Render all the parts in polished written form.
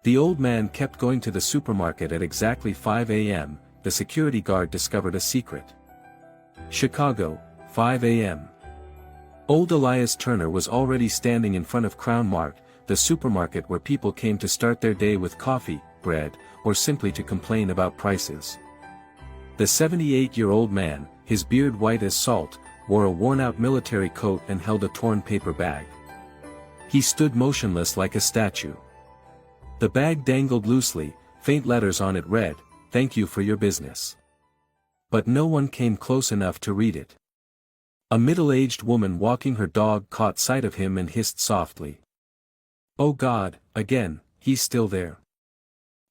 The old man kept going to the supermarket at exactly 5 a.m., the security guard discovered a secret. Chicago, 5 a.m. Old Elias Turner was already standing in front of Crown Mart, the supermarket where people came to start their day with coffee, bread, or simply to complain about prices. The 78-year-old man, his beard white as salt, wore a worn-out military coat and held a torn paper bag. He stood motionless like a statue. The bag dangled loosely, faint letters on it read, "Thank you for your business." But no one came close enough to read it. A middle-aged woman walking her dog caught sight of him and hissed softly. "Oh God, again, he's still there."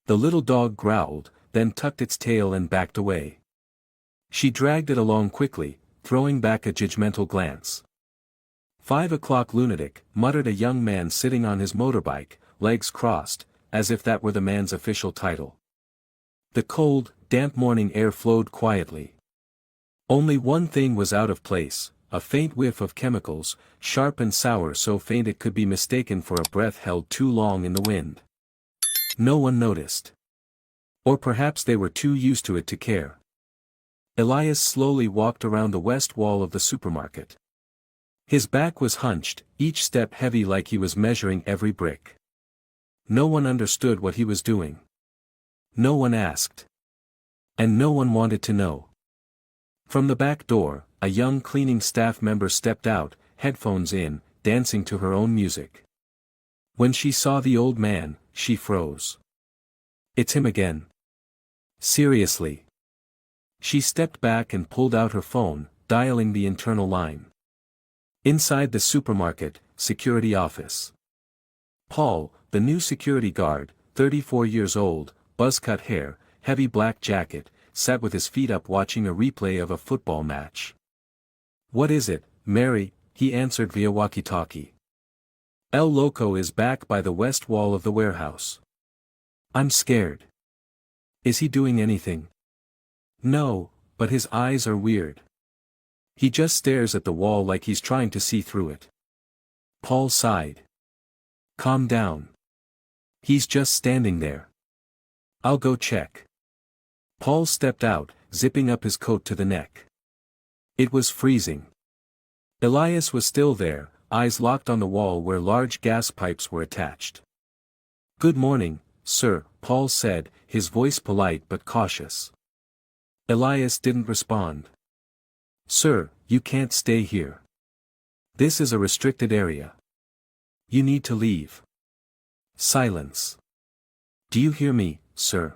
The little dog growled, then tucked its tail and backed away. She dragged it along quickly, throwing back a judgmental glance. "5 o'clock lunatic," muttered a young man sitting on his motorbike, legs crossed, as if that were the man's official title. The cold, damp morning air flowed quietly. Only one thing was out of place, a faint whiff of chemicals, sharp and sour, so faint it could be mistaken for a breath held too long in the wind. No one noticed. Or perhaps they were too used to it to care. Elias slowly walked around the west wall of the supermarket. His back was hunched, each step heavy like he was measuring every brick. No one understood what he was doing. No one asked. And no one wanted to know. From the back door, a young cleaning staff member stepped out, headphones in, dancing to her own music. When she saw the old man, she froze. "It's him again. Seriously." She stepped back and pulled out her phone, dialing the internal line. Inside the supermarket, security office. Paul, the new security guard, 34 years old, buzz-cut hair, heavy black jacket, sat with his feet up watching a replay of a football match. "What is it, Mary?" he answered via walkie-talkie. "El Loco is back by the west wall of the warehouse. I'm scared." "Is he doing anything?" "No, but his eyes are weird. He just stares at the wall like he's trying to see through it." Paul sighed. "Calm down. He's just standing there. I'll go check." Paul stepped out, zipping up his coat to the neck. It was freezing. Elias was still there, eyes locked on the wall where large gas pipes were attached. "Good morning, sir," Paul said, his voice polite but cautious. Elias didn't respond. "Sir, you can't stay here. This is a restricted area. You need to leave." Silence. "Do you hear me, sir?"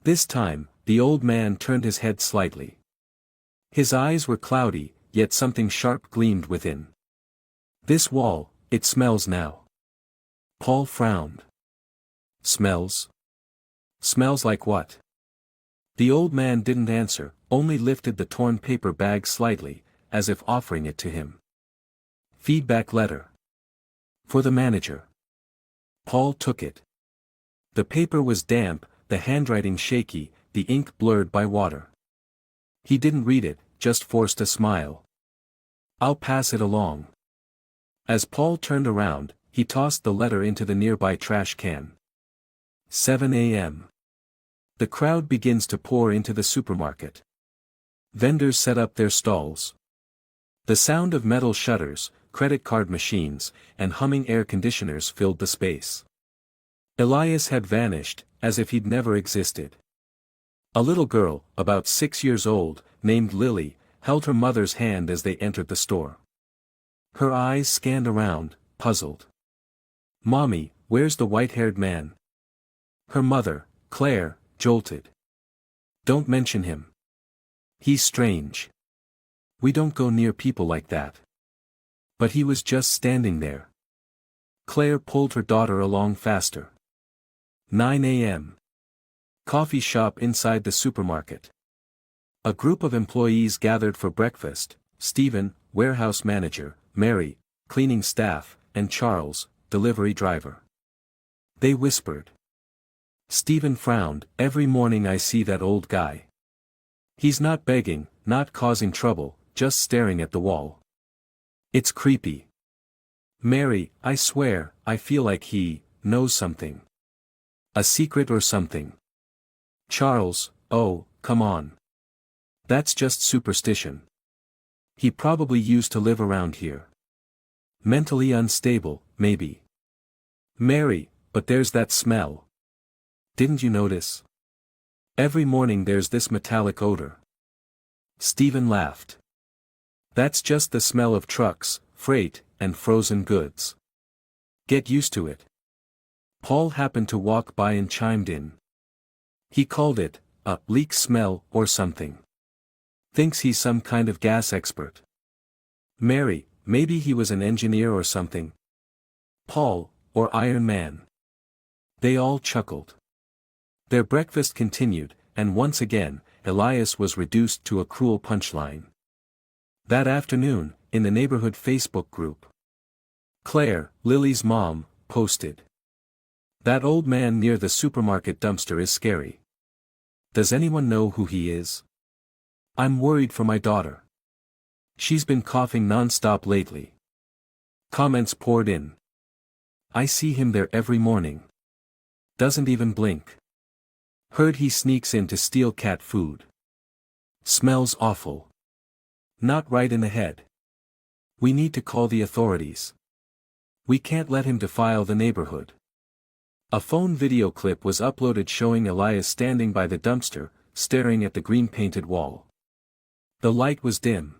This time, the old man turned his head slightly. His eyes were cloudy, yet something sharp gleamed within. "This wall, it smells now." Paul frowned. "Smells? Smells like what?" The old man didn't answer, only lifted the torn paper bag slightly, as if offering it to him. "Feedback letter. For the manager." Paul took it. The paper was damp, the handwriting shaky, the ink blurred by water. He didn't read it, just forced a smile. "I'll pass it along." As Paul turned around, he tossed the letter into the nearby trash can. 7 a.m. The crowd begins to pour into the supermarket. Vendors set up their stalls. The sound of metal shutters, credit card machines, and humming air conditioners filled the space. Elias had vanished, as if he'd never existed. A little girl, about 6 years old, named Lily, held her mother's hand as they entered the store. Her eyes scanned around, puzzled. "Mommy, where's the white-haired man?" Her mother, Claire, jolted. "Don't mention him. He's strange. We don't go near people like that." But he was just standing there. Claire pulled her daughter along faster. 9 a.m. Coffee shop inside the supermarket. A group of employees gathered for breakfast: Stephen, warehouse manager, Mary, cleaning staff, and Charles, delivery driver. They whispered. Stephen frowned. "Every morning I see that old guy. He's not begging, not causing trouble, just staring at the wall. It's creepy. Mary, I swear, I feel like he knows something." A secret or something? Charles, oh, come on. That's just superstition. He probably used to live around here. Mentally unstable, maybe. Mary, but there's that smell. Didn't you notice? Every morning there's this metallic odor. Stephen laughed. That's just the smell of trucks, freight, and frozen goods. Get used to it. Paul happened to walk by and chimed in. He called it a leak smell or something. Thinks he's some kind of gas expert. Mary, maybe he was an engineer or something. Paul, or Iron Man. They all chuckled. Their breakfast continued, and once again, Elias was reduced to a cruel punchline. That afternoon, in the neighborhood Facebook group, Claire, Lily's mom, posted. That old man near the supermarket dumpster is scary. Does anyone know who he is? I'm worried for my daughter. She's been coughing non-stop lately. Comments poured in. I see him there every morning. Doesn't even blink. Heard he sneaks in to steal cat food. Smells awful. Not right in the head. We need to call the authorities. We can't let him defile the neighborhood. A phone video clip was uploaded showing Elias standing by the dumpster, staring at the green-painted wall. The light was dim.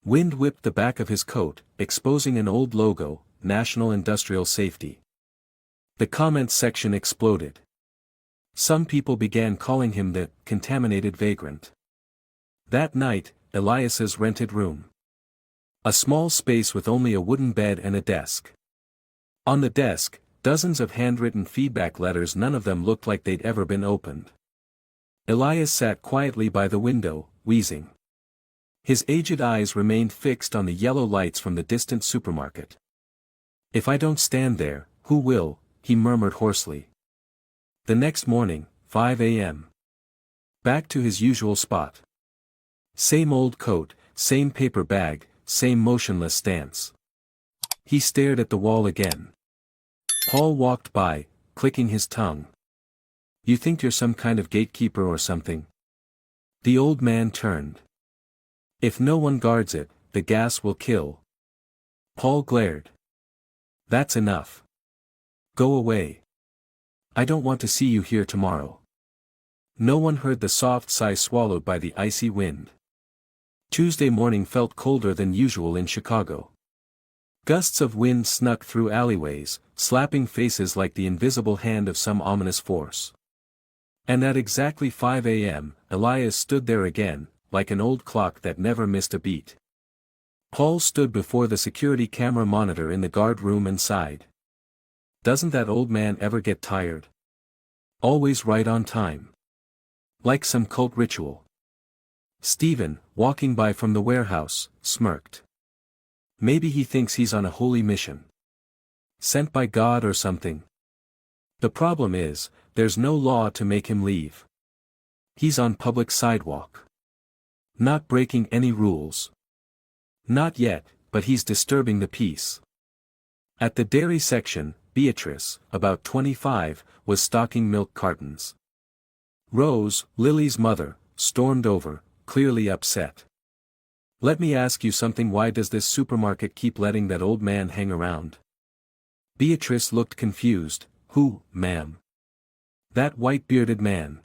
Wind whipped the back of his coat, exposing an old logo, National Industrial Safety. The comments section exploded. Some people began calling him the contaminated vagrant. That night, Elias's rented room. A small space with only a wooden bed and a desk. On the desk, dozens of handwritten feedback letters, none of them looked like they'd ever been opened. Elias sat quietly by the window, wheezing. His aged eyes remained fixed on the yellow lights from the distant supermarket. If I don't stand there, who will? He murmured hoarsely. The next morning, 5 a.m. Back to his usual spot. Same old coat, same paper bag, same motionless stance. He stared at the wall again. Paul walked by, clicking his tongue. You think you're some kind of gatekeeper or something? The old man turned. If no one guards it, the gas will kill. Paul glared. That's enough. Go away. I don't want to see you here tomorrow. No one heard the soft sigh swallowed by the icy wind. Tuesday morning felt colder than usual in Chicago. Gusts of wind snuck through alleyways, slapping faces like the invisible hand of some ominous force. And at exactly 5 a.m., Elias stood there again, like an old clock that never missed a beat. Paul stood before the security camera monitor in the guard room and sighed. Doesn't that old man ever get tired? Always right on time. Like some cult ritual. Stephen, walking by from the warehouse, smirked. Maybe he thinks he's on a holy mission. Sent by God or something. The problem is, there's no law to make him leave. He's on public sidewalk. Not breaking any rules. Not yet, but he's disturbing the peace. At the dairy section, Beatrice, about 25, was stocking milk cartons. Rose, Lily's mother, stormed over, clearly upset. Let me ask you something. Why does this supermarket keep letting that old man hang around? Beatrice looked confused. Who, ma'am? That white-bearded man.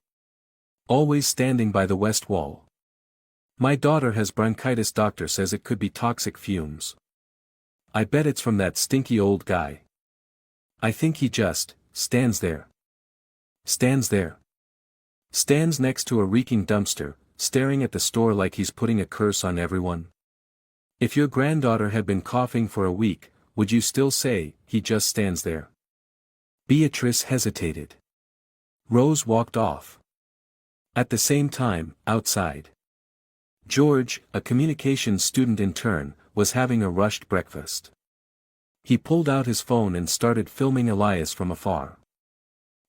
Always standing by the west wall. My daughter has bronchitis. Doctor says it could be toxic fumes. I bet it's from that stinky old guy. I think he just stands there. Stands there. Stands next to a reeking dumpster, staring at the store like he's putting a curse on everyone. If your granddaughter had been coughing for a week, would you still say, he just stands there? Beatrice hesitated. Rose walked off. At the same time, outside, George, a communications student intern, was having a rushed breakfast. He pulled out his phone and started filming Elias from afar.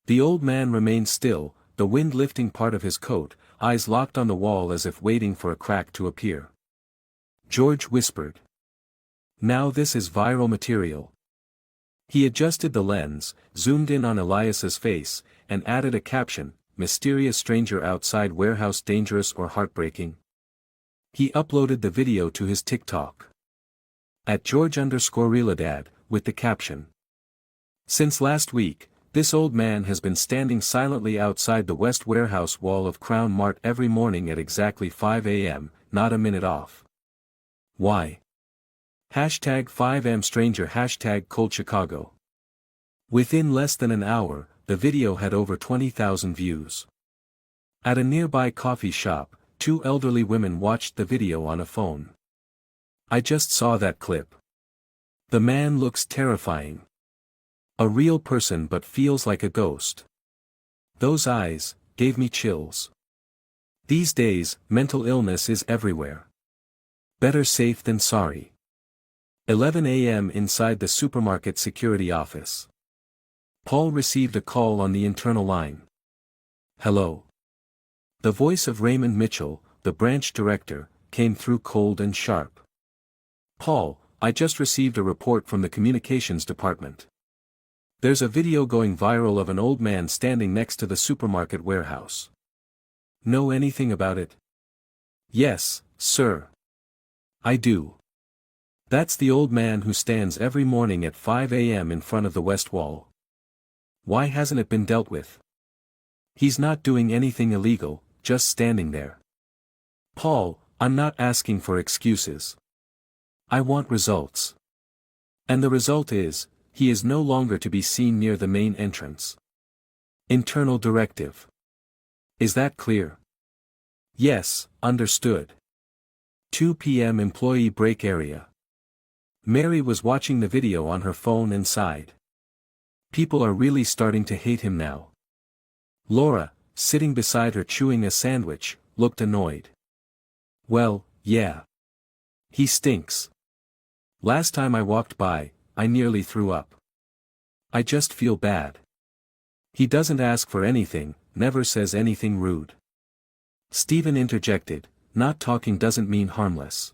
The old man remained still, the wind lifting part of his coat, eyes locked on the wall as if waiting for a crack to appear. George whispered. Now this is viral material. He adjusted the lens, zoomed in on Elias's face, and added a caption, "Mysterious stranger outside warehouse dangerous or heartbreaking?" He uploaded the video to his TikTok. At George_Realidad, with the caption. Since last week, this old man has been standing silently outside the West Warehouse wall of Crown Mart every morning at exactly 5 a.m., not a minute off. Why? Hashtag 5M stranger hashtag cold Chicago. Within less than an hour, the video had over 20,000 views. At a nearby coffee shop, two elderly women watched the video on a phone. I just saw that clip. The man looks terrifying. A real person but feels like a ghost. Those eyes gave me chills. These days, mental illness is everywhere. Better safe than sorry. 11 a.m. inside the supermarket security office. Paul received a call on the internal line. Hello. The voice of Raymond Mitchell, the branch director, came through cold and sharp. Paul, I just received a report from the communications department. There's a video going viral of an old man standing next to the supermarket warehouse. Know anything about it? Yes, sir. I do. That's the old man who stands every morning at 5 a.m. in front of the West Wall. Why hasn't it been dealt with? He's not doing anything illegal, just standing there. Paul, I'm not asking for excuses. I want results. And the result is, he is no longer to be seen near the main entrance. Internal directive. Is that clear? Yes, understood. 2 p.m. employee break area. Mary was watching the video on her phone and sighed. People are really starting to hate him now. Laura, sitting beside her chewing a sandwich, looked annoyed. Well, yeah. He stinks. Last time I walked by, I nearly threw up. I just feel bad. He doesn't ask for anything, never says anything rude. Stephen interjected, not talking doesn't mean harmless.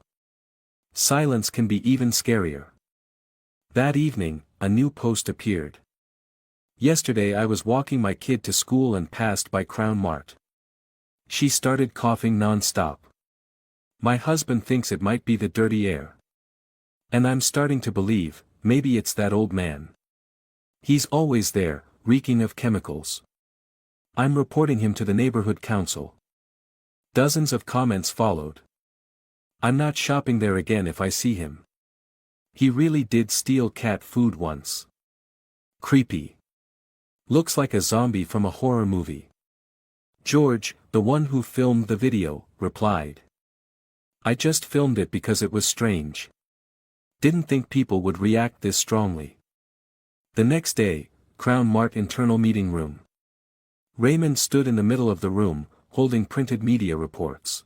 Silence can be even scarier. That evening, a new post appeared. Yesterday I was walking my kid to school and passed by Crown Mart. She started coughing non-stop. My husband thinks it might be the dirty air. And I'm starting to believe, maybe it's that old man. He's always there, reeking of chemicals. I'm reporting him to the neighborhood council. Dozens of comments followed. I'm not shopping there again if I see him. He really did steal cat food once. Creepy. Looks like a zombie from a horror movie. George, the one who filmed the video, replied. I just filmed it because it was strange. Didn't think people would react this strongly. The next day, Crown Mart internal meeting room. Raymond stood in the middle of the room, holding printed media reports.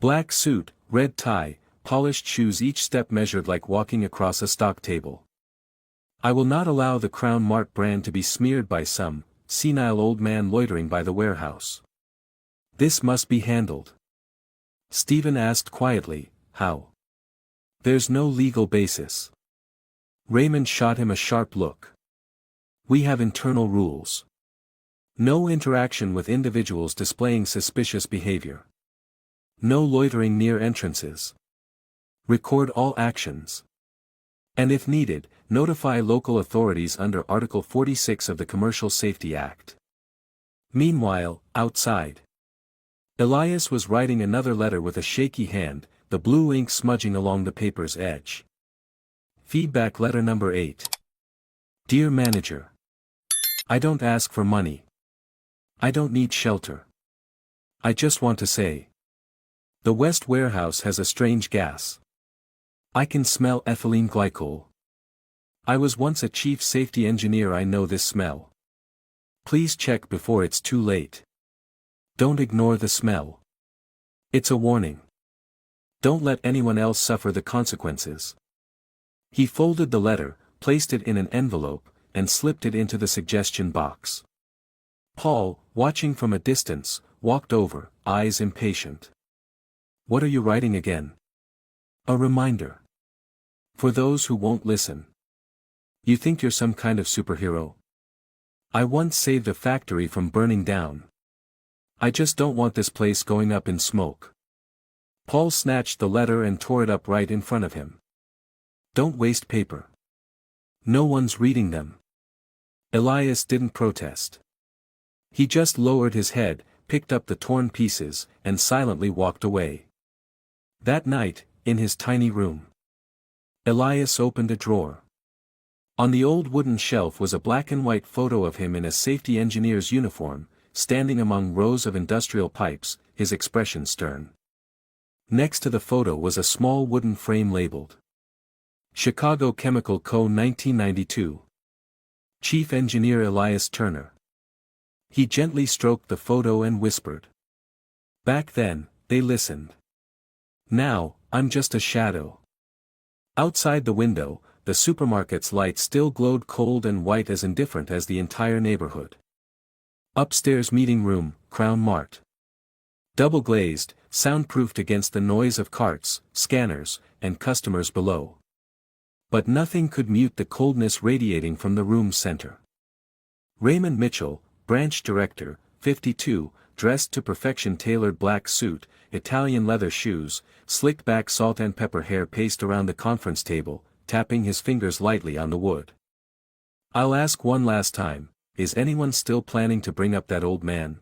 Black suit, red tie, polished shoes, each step measured like walking across a stock table. I will not allow the Crown Mart brand to be smeared by some senile old man loitering by the warehouse. This must be handled. Stephen asked quietly, how? There's no legal basis. Raymond shot him a sharp look. We have internal rules. No interaction with individuals displaying suspicious behavior. No loitering near entrances. Record all actions. And if needed, notify local authorities under Article 46 of the Commercial Safety Act. Meanwhile, outside. Elias was writing another letter with a shaky hand, the blue ink smudging along the paper's edge. Feedback letter number 8. Dear Manager. I don't ask for money. I don't need shelter. I just want to say. The West Warehouse has a strange gas. I can smell ethylene glycol. I was once a chief safety engineer, I know this smell. Please check before it's too late. Don't ignore the smell. It's a warning. Don't let anyone else suffer the consequences. He folded the letter, placed it in an envelope, and slipped it into the suggestion box. Paul, watching from a distance, walked over, eyes impatient. What are you writing again? A reminder. For those who won't listen. You think you're some kind of superhero? I once saved a factory from burning down. I just don't want this place going up in smoke. Paul snatched the letter and tore it up right in front of him. Don't waste paper. No one's reading them. Elias didn't protest. He just lowered his head, picked up the torn pieces, and silently walked away. That night, in his tiny room, Elias opened a drawer. On the old wooden shelf was a black and white photo of him in a safety engineer's uniform, standing among rows of industrial pipes, his expression stern. Next to the photo was a small wooden frame labeled Chicago Chemical Co. 1992. Chief Engineer Elias Turner. He gently stroked the photo and whispered. Back then, they listened. Now, I'm just a shadow. Outside the window, the supermarket's light still glowed cold and white, as indifferent as the entire neighborhood. Upstairs meeting room, Crown Mart. Double glazed, soundproofed against the noise of carts, scanners, and customers below. But nothing could mute the coldness radiating from the room's center. Raymond Mitchell, branch director, 52, dressed to perfection, tailored black suit, Italian leather shoes, slicked back salt and pepper hair, paced around the conference table, tapping his fingers lightly on the wood. I'll ask one last time, is anyone still planning to bring up that old man?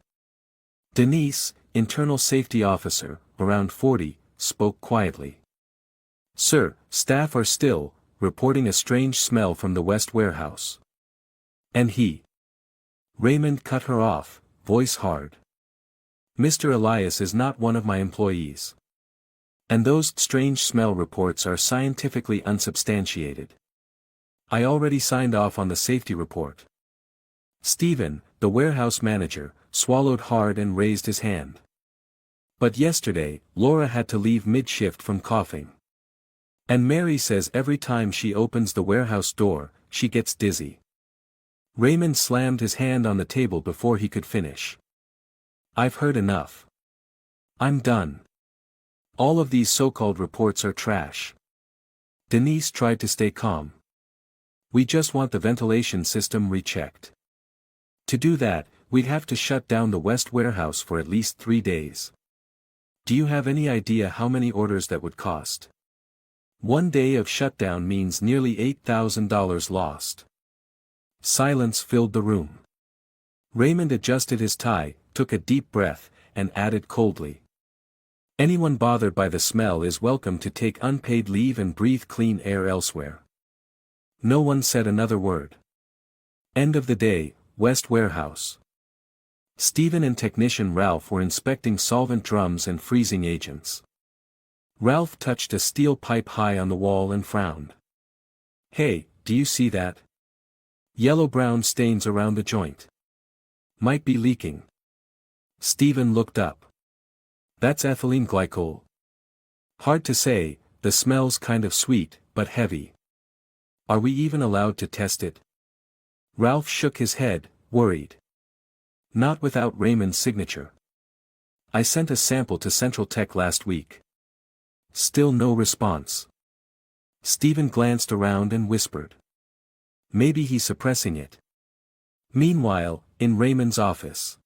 Denise, internal safety officer, around 40, spoke quietly. Sir, staff are still reporting a strange smell from the West warehouse. And he. Raymond cut her off, voice hard. Mr. Elias is not one of my employees. And those strange smell reports are scientifically unsubstantiated. I already signed off on the safety report. Stephen, the warehouse manager, swallowed hard and raised his hand. But yesterday, Laura had to leave mid-shift from coughing. And Mary says every time she opens the warehouse door, she gets dizzy. Raymond slammed his hand on the table before he could finish. I've heard enough. I'm done. All of these so-called reports are trash. Denise tried to stay calm. We just want the ventilation system rechecked. To do that, we'd have to shut down the West warehouse for at least 3 days. Do you have any idea how many orders that would cost? 1 day of shutdown means nearly $8,000 lost. Silence filled the room. Raymond adjusted his tie, took a deep breath, and added coldly. Anyone bothered by the smell is welcome to take unpaid leave and breathe clean air elsewhere. No one said another word. End of the day, West Warehouse. Stephen and technician Ralph were inspecting solvent drums and freezing agents. Ralph touched a steel pipe high on the wall and frowned. Hey, do you see that? Yellow-brown stains around the joint. Might be leaking. Stephen looked up. That's ethylene glycol. Hard to say, the smell's kind of sweet, but heavy. Are we even allowed to test it? Ralph shook his head, worried. Not without Raymond's signature. I sent a sample to Central Tech last week. Still no response. Stephen glanced around and whispered. Maybe he's suppressing it. Meanwhile, in Raymond's office.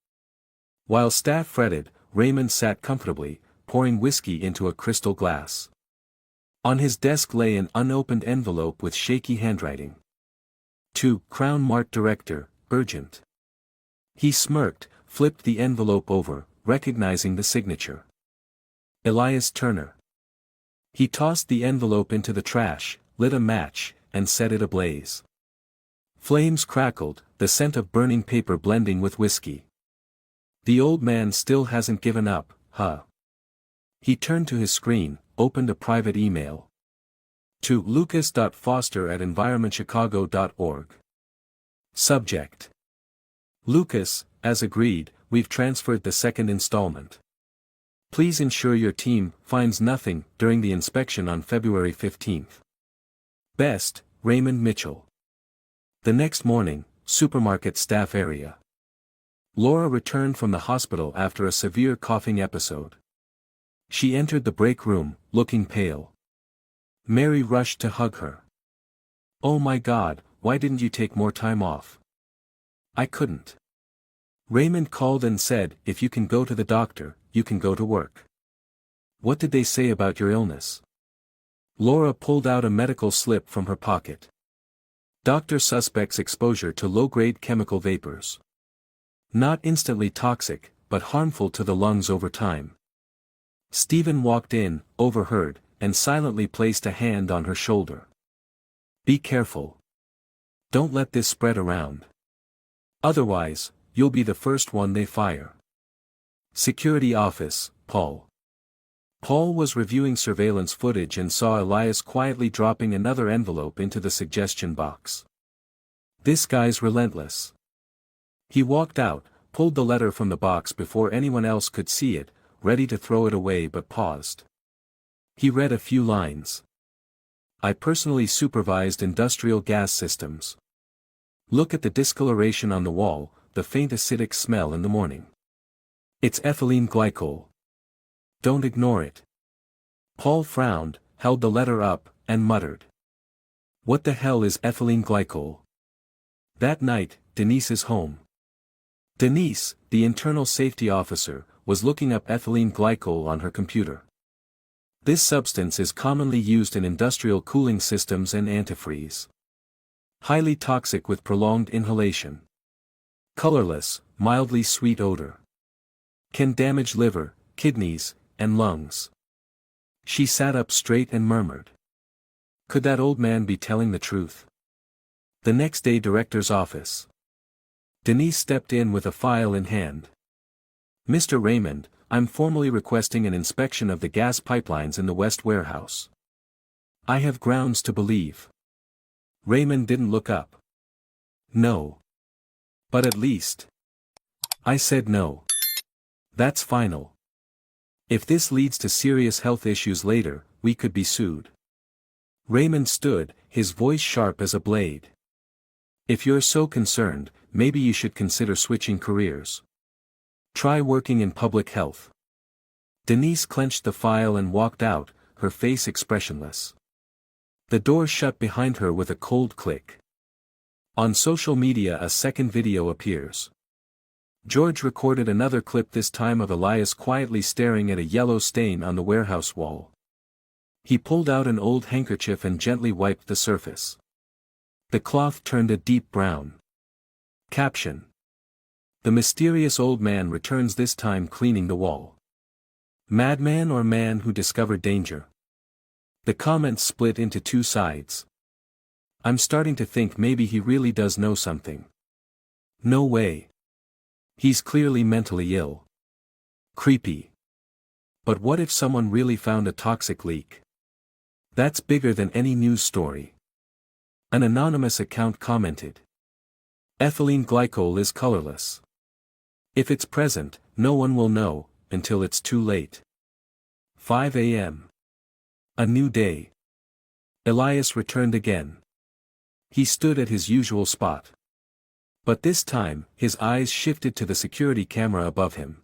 While staff fretted, Raymond sat comfortably, pouring whiskey into a crystal glass. On his desk lay an unopened envelope with shaky handwriting. To Crown Mart Director, urgent. He smirked, flipped the envelope over, recognizing the signature. Elias Turner. He tossed the envelope into the trash, lit a match, and set it ablaze. Flames crackled, the scent of burning paper blending with whiskey. The old man still hasn't given up, huh? He turned to his screen, opened a private email. To lucas.foster@environmentchicago.org. Subject. Lucas, as agreed, we've transferred the second installment. Please ensure your team finds nothing during the inspection on February 15th. Best, Raymond Mitchell. The next morning, supermarket staff area. Laura returned from the hospital after a severe coughing episode. She entered the break room, looking pale. Mary rushed to hug her. Oh my God, why didn't you take more time off? I couldn't. Raymond called and said, if you can go to the doctor, you can go to work. What did they say about your illness? Laura pulled out a medical slip from her pocket. Doctor suspects exposure to low-grade chemical vapors. Not instantly toxic, but harmful to the lungs over time. Stephen walked in, overheard, and silently placed a hand on her shoulder. Be careful. Don't let this spread around. Otherwise, you'll be the first one they fire. Security office, Paul. Paul was reviewing surveillance footage and saw Elias quietly dropping another envelope into the suggestion box. This guy's relentless. He walked out, pulled the letter from the box before anyone else could see it, ready to throw it away but paused. He read a few lines. I personally supervised industrial gas systems. Look at the discoloration on the wall, the faint acidic smell in the morning. It's ethylene glycol. Don't ignore it. Paul frowned, held the letter up, and muttered. What the hell is ethylene glycol? That night, Denise is home. Denise, the internal safety officer, was looking up ethylene glycol on her computer. This substance is commonly used in industrial cooling systems and antifreeze. Highly toxic with prolonged inhalation. Colorless, mildly sweet odor. Can damage liver, kidneys, and lungs. She sat up straight and murmured. Could that old man be telling the truth? The next day, director's office. Denise stepped in with a file in hand. Mr. Raymond, I'm formally requesting an inspection of the gas pipelines in the West Warehouse. I have grounds to believe. Raymond didn't look up. No. But at least. I said no. That's final. If this leads to serious health issues later, we could be sued. Raymond stood, his voice sharp as a blade. If you're so concerned, maybe you should consider switching careers. Try working in public health. Denise clenched the file and walked out, her face expressionless. The door shut behind her with a cold click. On social media, a second video appears. George recorded another clip, this time of Elias quietly staring at a yellow stain on the warehouse wall. He pulled out an old handkerchief and gently wiped the surface. The cloth turned a deep brown. Caption. The mysterious old man returns, this time cleaning the wall. Madman or man who discovered danger? The comments split into two sides. I'm starting to think maybe he really does know something. No way. He's clearly mentally ill. Creepy. But what if someone really found a toxic leak? That's bigger than any news story. An anonymous account commented. Ethylene glycol is colorless. If it's present, no one will know, until it's too late. 5 a.m. A new day. Elias returned again. He stood at his usual spot. But this time, his eyes shifted to the security camera above him.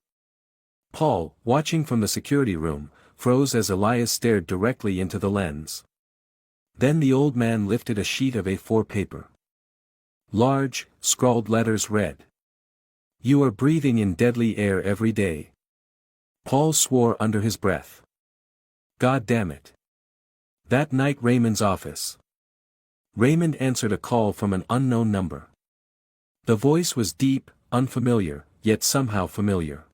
Paul, watching from the security room, froze as Elias stared directly into the lens. Then the old man lifted a sheet of A4 paper. Large, scrawled letters read. You are breathing in deadly air every day. Paul swore under his breath. God damn it. That night, Raymond's office. Raymond answered a call from an unknown number. The voice was deep, unfamiliar, yet somehow familiar.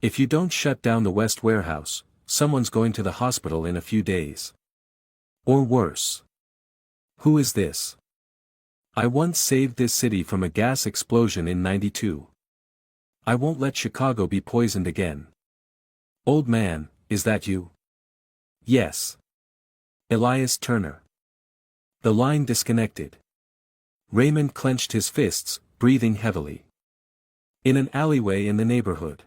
If you don't shut down the West Warehouse, someone's going to the hospital in a few days. Or worse. Who is this? I once saved this city from a gas explosion in '92. I won't let Chicago be poisoned again. Old man, is that you? Yes. Elias Turner. The line disconnected. Raymond clenched his fists, breathing heavily. In an alleyway in the neighborhood.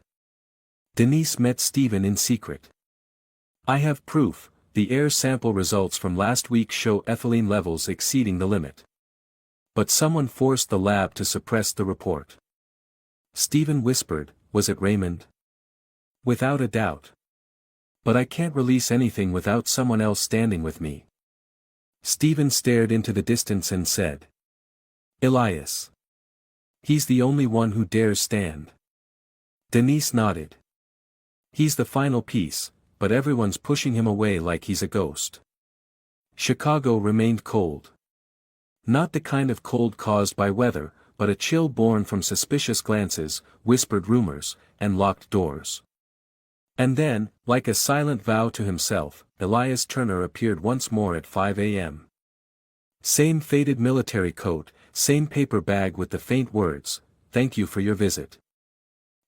Denise met Stephen in secret. I have proof, the air sample results from last week show ethylene levels exceeding the limit. But someone forced the lab to suppress the report. Stephen whispered, was it Raymond? Without a doubt. But I can't release anything without someone else standing with me. Stephen stared into the distance and said. Elias. He's the only one who dares stand. Denise nodded. He's the final piece, but everyone's pushing him away like he's a ghost. Chicago remained cold. Not the kind of cold caused by weather, but a chill born from suspicious glances, whispered rumors, and locked doors. And then, like a silent vow to himself, Elias Turner appeared once more at 5 a.m. Same faded military coat, same paper bag with the faint words, "Thank you for your visit."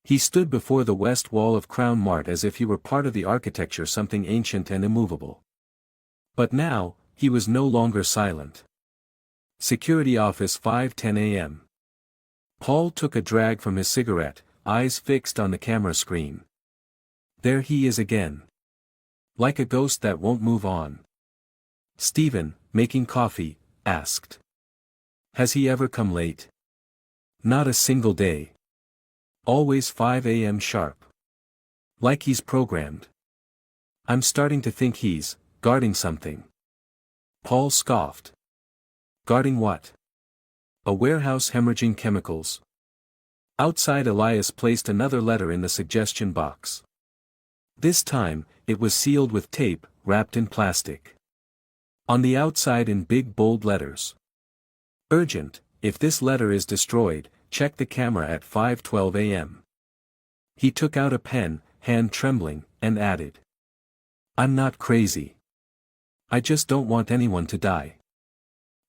He stood before the west wall of Crown Mart as if he were part of the architecture, something ancient and immovable. But now, he was no longer silent. Security office, 5:10 a.m. Paul took a drag from his cigarette, eyes fixed on the camera screen. There he is again. Like a ghost that won't move on. Stephen, making coffee, asked. Has he ever come late? Not a single day. Always 5 a.m. sharp. Like he's programmed. I'm starting to think he's guarding something. Paul scoffed. Guarding what? A warehouse hemorrhaging chemicals. Outside, Elias placed another letter in the suggestion box. This time, it was sealed with tape, wrapped in plastic. On the outside in big bold letters. Urgent, if this letter is destroyed, check the camera at 5:12 a.m. He took out a pen, hand trembling, and added. I'm not crazy. I just don't want anyone to die.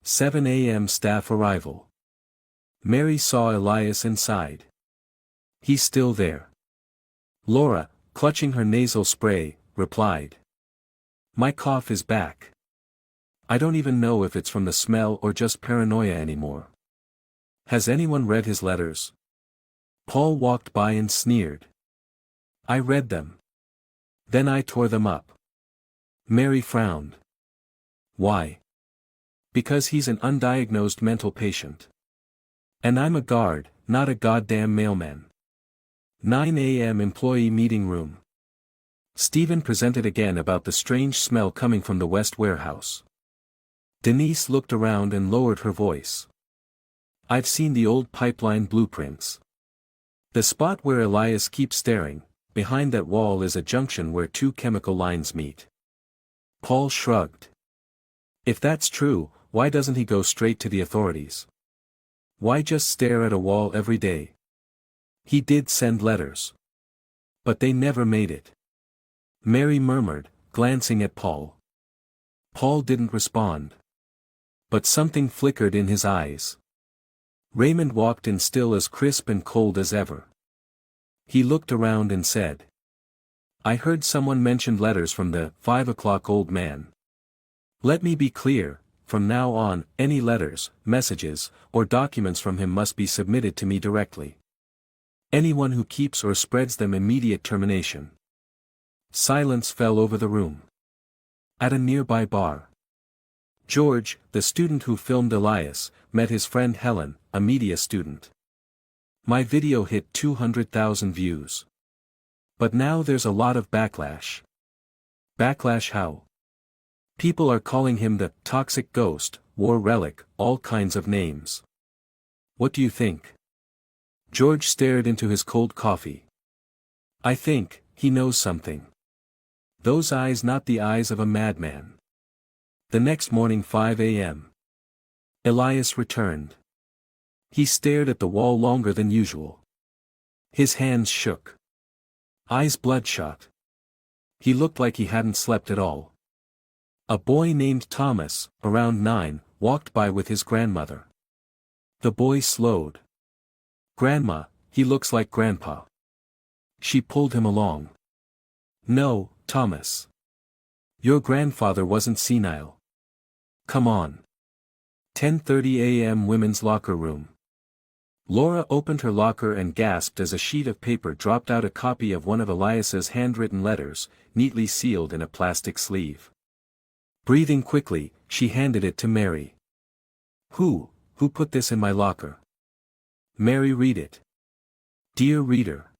7 a.m. staff arrival. Mary saw Elias inside. He's still there. Laura, clutching her nasal spray, replied. My cough is back. I don't even know if it's from the smell or just paranoia anymore. Has anyone read his letters? Paul walked by and sneered. I read them. Then I tore them up. Mary frowned. Why? Because he's an undiagnosed mental patient. And I'm a guard, not a goddamn mailman. 9 a.m. employee meeting room. Stephen presented again about the strange smell coming from the West warehouse. Denise looked around and lowered her voice. I've seen the old pipeline blueprints. The spot where Elias keeps staring, behind that wall is a junction where two chemical lines meet. Paul shrugged. If that's true, why doesn't he go straight to the authorities? Why just stare at a wall every day? He did send letters. But they never made it. Mary murmured, glancing at Paul. Paul didn't respond. But something flickered in his eyes. Raymond walked in still as crisp and cold as ever. He looked around and said. I heard someone mention letters from the 5 o'clock old man. Let me be clear, from now on, any letters, messages, or documents from him must be submitted to me directly. Anyone who keeps or spreads them, immediate termination. Silence fell over the room. At a nearby bar, George, the student who filmed Elias, met his friend Helen, a media student. My video hit 200,000 views. But now there's a lot of backlash. Backlash how? People are calling him the toxic ghost, war relic, all kinds of names. What do you think? George stared into his cold coffee. I think, he knows something. Those eyes, not the eyes of a madman. The next morning, 5 a.m. Elias returned. He stared at the wall longer than usual. His hands shook. Eyes bloodshot. He looked like he hadn't slept at all. A boy named Thomas, around 9, walked by with his grandmother. The boy slowed. Grandma, he looks like Grandpa. She pulled him along. No, Thomas. Your grandfather wasn't senile. Come on. 10:30 a.m. Women's locker room. Laura opened her locker and gasped as a sheet of paper dropped out, a copy of one of Elias's handwritten letters, neatly sealed in a plastic sleeve. Breathing quickly, she handed it to Mary. Who put this in my locker? Mary, read it. Dear reader.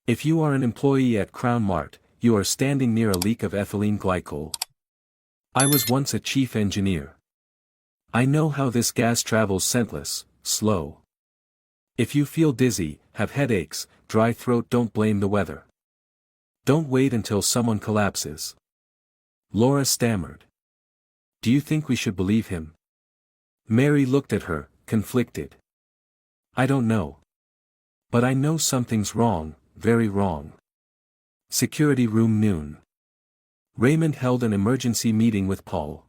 If you are an employee at Crown Mart, you are standing near a leak of ethylene glycol. I was once a chief engineer. I know how this gas travels scentless, slow. If you feel dizzy, have headaches, dry throat, don't blame the weather. Don't wait until someone collapses. Laura stammered. Do you think we should believe him? Mary looked at her, conflicted. I don't know. But I know something's wrong, very wrong. Security room noon. Raymond held an emergency meeting with Paul.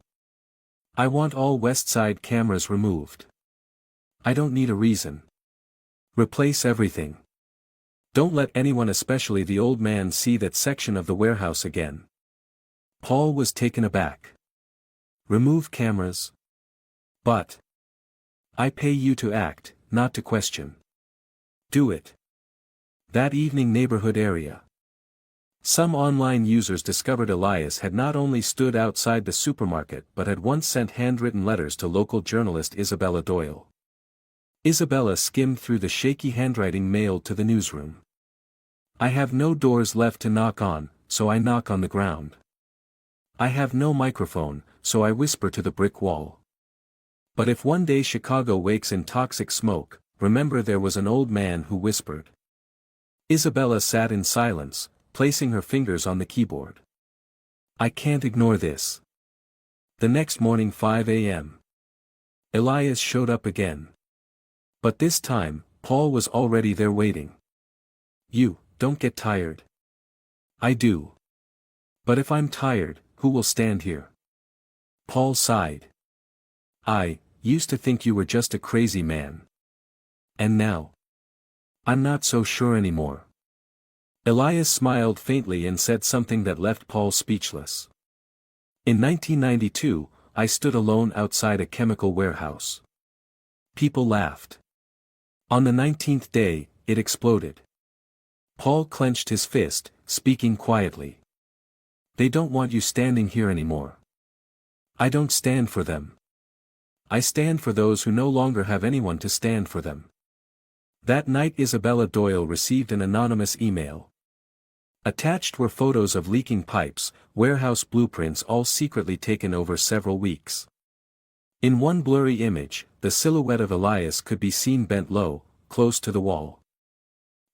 I want all West Side cameras removed. I don't need a reason. Replace everything. Don't let anyone, especially the old man, see that section of the warehouse again. Paul was taken aback. Remove cameras? But I pay you to act, not to question. Do it. That evening, neighborhood area. Some online users discovered Elias had not only stood outside the supermarket but had once sent handwritten letters to local journalist Isabella Doyle. Isabella skimmed through the shaky handwriting mailed to the newsroom. I have no doors left to knock on, so I knock on the ground. I have no microphone, so I whisper to the brick wall. But if one day Chicago wakes in toxic smoke, remember there was an old man who whispered. Isabella sat in silence, placing her fingers on the keyboard. I can't ignore this. The next morning, 5 a.m. Elias showed up again. But this time, Paul was already there waiting. You, don't get tired. I do. But if I'm tired, who will stand here? Paul sighed. I used to think you were just a crazy man. And now? I'm not so sure anymore. Elias smiled faintly and said something that left Paul speechless. In 1992, I stood alone outside a chemical warehouse. People laughed. On the 19th day, it exploded. Paul clenched his fist, speaking quietly. They don't want you standing here anymore. I don't stand for them. I stand for those who no longer have anyone to stand for them. That night, Isabella Doyle received an anonymous email. Attached were photos of leaking pipes, warehouse blueprints, all secretly taken over several weeks. In one blurry image, the silhouette of Elias could be seen bent low, close to the wall.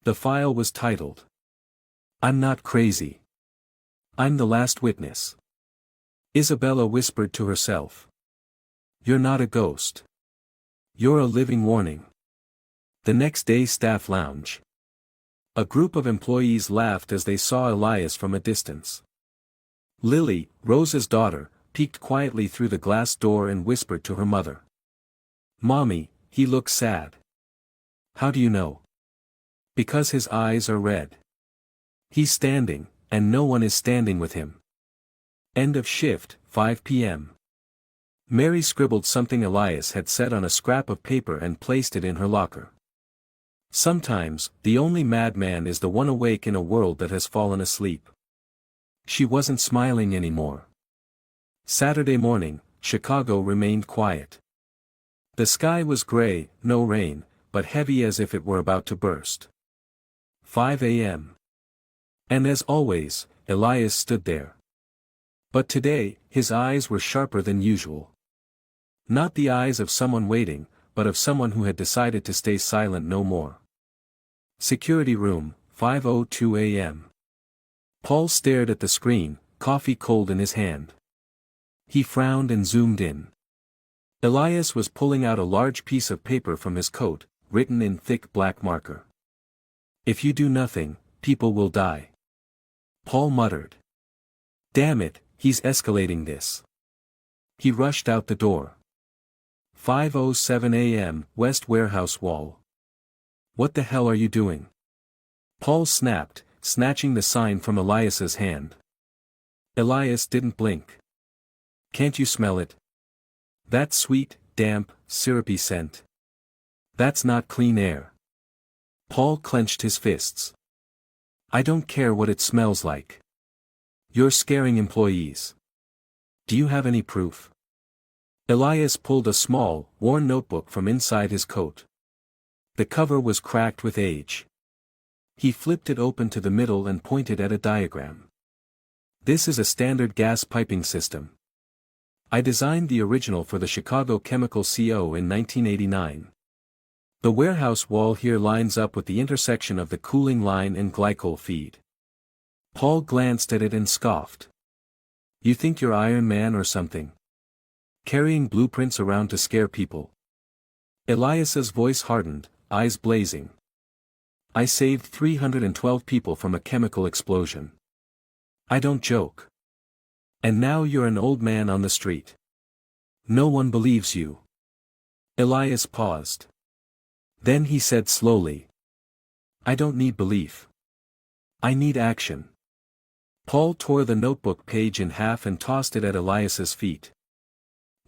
The file was titled, I'm not crazy. I'm the last witness. Isabella whispered to herself. You're not a ghost. You're a living warning. The next day, staff lounge. A group of employees laughed as they saw Elias from a distance. Lily, Rosa's daughter, peeked quietly through the glass door and whispered to her mother. Mommy, he looks sad. How do you know? Because his eyes are red. He's standing, and no one is standing with him. End of shift, 5 p.m. Mary scribbled something Elias had said on a scrap of paper and placed it in her locker. Sometimes, the only madman is the one awake in a world that has fallen asleep. She wasn't smiling anymore. Saturday morning, Chicago remained quiet. The sky was gray, no rain, but heavy as if it were about to burst. 5 a.m. And as always, Elias stood there. But today, his eyes were sharper than usual. Not the eyes of someone waiting, but of someone who had decided to stay silent no more. Security room, 5:02 a.m. Paul stared at the screen, coffee cold in his hand. He frowned and zoomed in. Elias was pulling out a large piece of paper from his coat, written in thick black marker. If you do nothing, people will die. Paul muttered. Damn it, he's escalating this. He rushed out the door. 5:07 a.m. West Warehouse Wall. What the hell are you doing? Paul snapped, snatching the sign from Elias's hand. Elias didn't blink. Can't you smell it? That sweet, damp, syrupy scent. That's not clean air. Paul clenched his fists. I don't care what it smells like. You're scaring employees. Do you have any proof? Elias pulled a small, worn notebook from inside his coat. The cover was cracked with age. He flipped it open to the middle and pointed at a diagram. This is a standard gas piping system. I designed the original for the Chicago Chemical Co. in 1989. The warehouse wall here lines up with the intersection of the cooling line and glycol feed. Paul glanced at it and scoffed. You think you're Iron Man or something? Carrying blueprints around to scare people? Elias's voice hardened, eyes blazing. I saved 312 people from a chemical explosion. I don't joke. And now you're an old man on the street. No one believes you. Elias paused. Then he said slowly. I don't need belief. I need action. Paul tore the notebook page in half and tossed it at Elias's feet.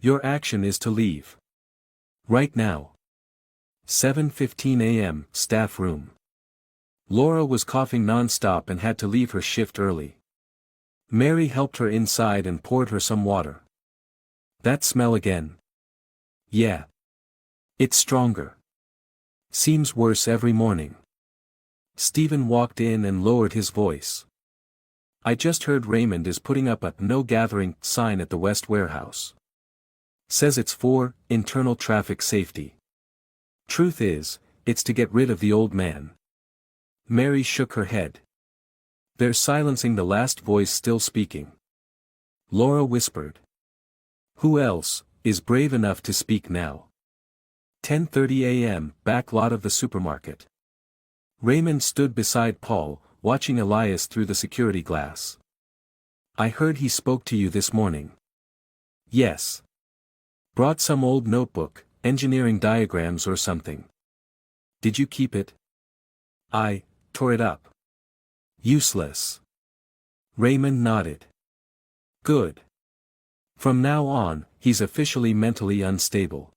Your action is to leave. Right now. 7:15 a.m., staff room. Laura was coughing non-stop and had to leave her shift early. Mary helped her inside and poured her some water. That smell again. Yeah. It's stronger. Seems worse every morning. Stephen walked in and lowered his voice. I just heard Raymond is putting up a "No Gathering" sign at the West Warehouse. Says it's for internal traffic safety. Truth is, it's to get rid of the old man. Mary shook her head. They're silencing the last voice still speaking. Laura whispered. Who else is brave enough to speak now? 10:30 a.m., back lot of the supermarket. Raymond stood beside Paul, watching Elias through the security glass. I heard he spoke to you this morning. Yes. Brought some old notebook, engineering diagrams or something. Did you keep it? I tore it up. Useless. Raymond nodded. Good. From now on, he's officially mentally unstable.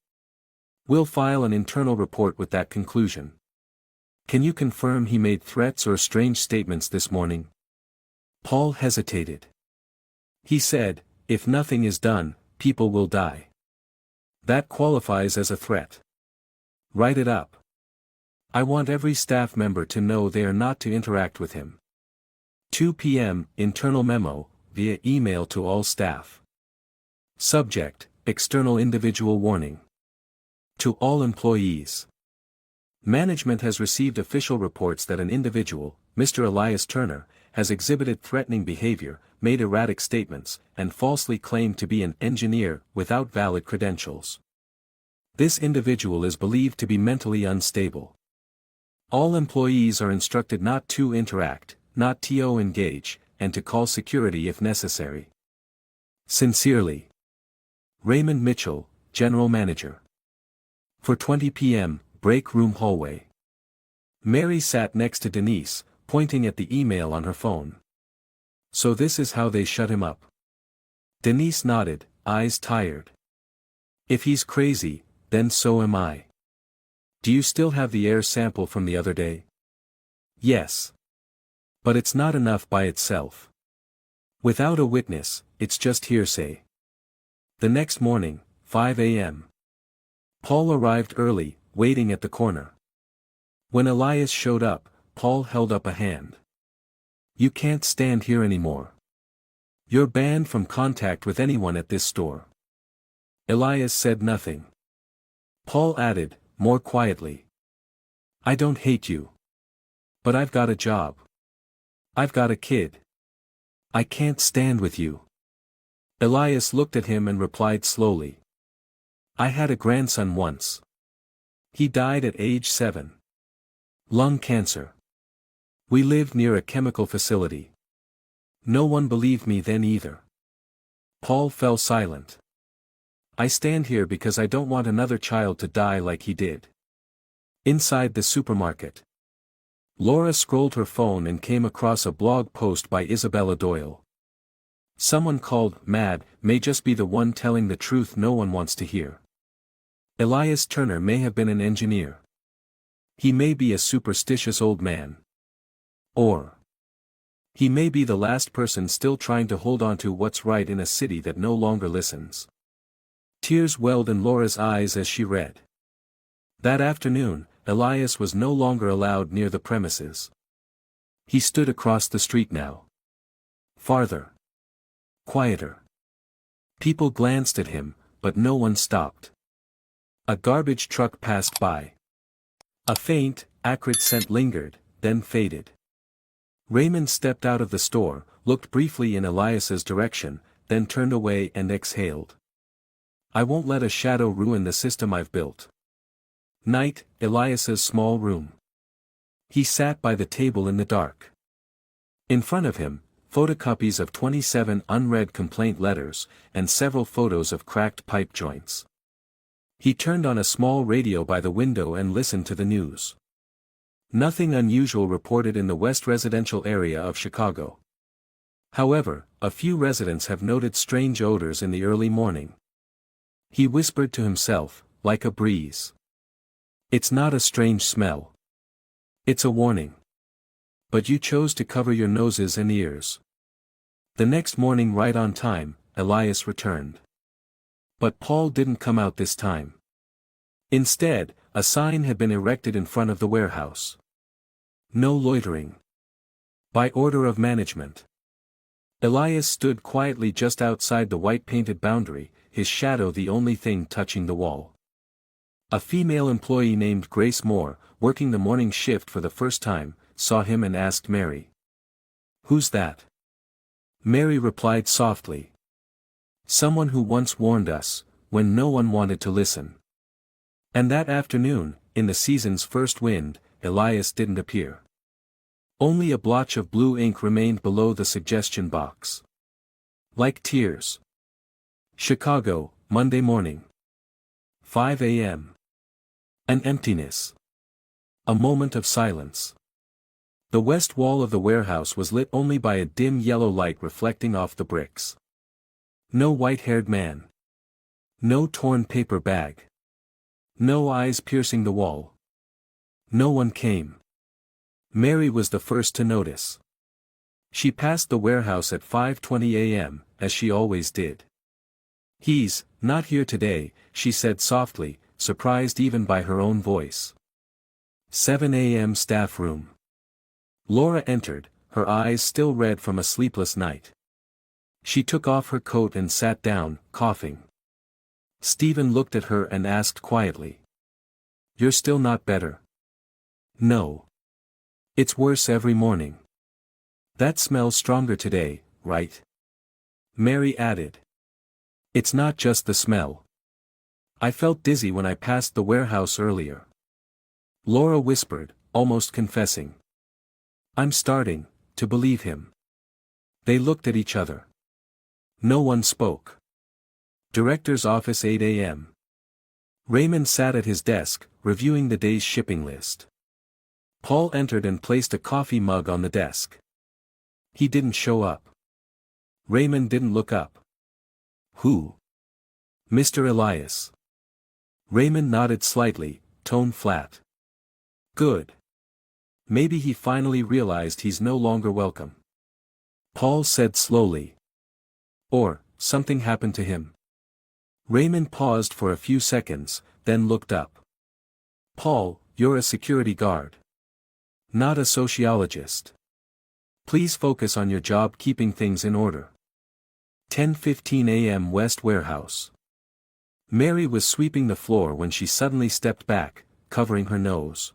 We'll file an internal report with that conclusion. Can you confirm he made threats or strange statements this morning? Paul hesitated. He said, if nothing is done, people will die. That qualifies as a threat. Write it up. I want every staff member to know they are not to interact with him. 2 p.m. Internal memo, via email to all staff. Subject, external individual warning. To all employees. Management has received official reports that an individual, Mr. Elias Turner, has exhibited threatening behavior, made erratic statements, and falsely claimed to be an engineer without valid credentials. This individual is believed to be mentally unstable. All employees are instructed not to interact, not to engage, and to call security if necessary. Sincerely. Raymond Mitchell, General Manager. For 20 p.m., break room hallway. Mary sat next to Denise, pointing at the email on her phone. So this is how they shut him up. Denise nodded, eyes tired. If he's crazy, then so am I. Do you still have the air sample from the other day? Yes. But it's not enough by itself. Without a witness, it's just hearsay. The next morning, 5 a.m. Paul arrived early, waiting at the corner. When Elias showed up, Paul held up a hand. You can't stand here anymore. You're banned from contact with anyone at this store. Elias said nothing. Paul added, more quietly. I don't hate you. But I've got a job. I've got a kid. I can't stand with you. Elias looked at him and replied slowly. I had a grandson once. He died at age 7. Lung cancer. We lived near a chemical facility. No one believed me then either. Paul fell silent. I stand here because I don't want another child to die like he did. Inside the supermarket. Laura scrolled her phone and came across a blog post by Isabella Doyle. Someone called "Mad" may just be the one telling the truth no one wants to hear. Elias Turner may have been an engineer. He may be a superstitious old man. Or he may be the last person still trying to hold on to what's right in a city that no longer listens. Tears welled in Laura's eyes as she read. That afternoon, Elias was no longer allowed near the premises. He stood across the street now. Farther. Quieter. People glanced at him, but no one stopped. A garbage truck passed by. A faint, acrid scent lingered, then faded. Raymond stepped out of the store, looked briefly in Elias's direction, then turned away and exhaled. I won't let a shadow ruin the system I've built. Night, Elias's small room. He sat by the table in the dark. In front of him, photocopies of 27 unread complaint letters, and several photos of cracked pipe joints. He turned on a small radio by the window and listened to the news. Nothing unusual reported in the west residential area of Chicago. However, a few residents have noted strange odors in the early morning. He whispered to himself, like a breeze. It's not a strange smell. It's a warning. But you chose to cover your noses and ears. The next morning right on time, Elias returned. But Paul didn't come out this time. Instead, a sign had been erected in front of the warehouse. No loitering. By order of management. Elias stood quietly just outside the white-painted boundary, his shadow the only thing touching the wall. A female employee named Grace Moore, working the morning shift for the first time, saw him and asked Mary. "Who's that?" Mary replied softly. "Someone who once warned us, when no one wanted to listen." And that afternoon, in the season's first wind, Elias didn't appear. Only a blotch of blue ink remained below the suggestion box. Like tears. Chicago, Monday morning. 5 a.m. An emptiness. A moment of silence. The west wall of the warehouse was lit only by a dim yellow light reflecting off the bricks. No white-haired man. No torn paper bag. No eyes piercing the wall. No one came. Mary was the first to notice. She passed the warehouse at 5:20 a.m., as she always did. "He's not here today," she said softly, surprised even by her own voice. 7 a.m. staff room. Laura entered, her eyes still red from a sleepless night. She took off her coat and sat down, coughing. Stephen looked at her and asked quietly. "You're still not better?" "No. It's worse every morning." "That smells stronger today, right?" Mary added. "It's not just the smell. I felt dizzy when I passed the warehouse earlier." Laura whispered, almost confessing. "I'm starting to believe him." They looked at each other. No one spoke. Director's office 8 a.m. Raymond sat at his desk, reviewing the day's shipping list. Paul entered and placed a coffee mug on the desk. He didn't show up. Raymond didn't look up. "Who?" "Mr. Elias." Raymond nodded slightly, tone flat. "Good. Maybe he finally realized he's no longer welcome." Paul said slowly. "Or, something happened to him." Raymond paused for a few seconds, then looked up. "Paul, you're a security guard. Not a sociologist. Please focus on your job keeping things in order." 10:15 a.m. West Warehouse. Mary was sweeping the floor when she suddenly stepped back, covering her nose.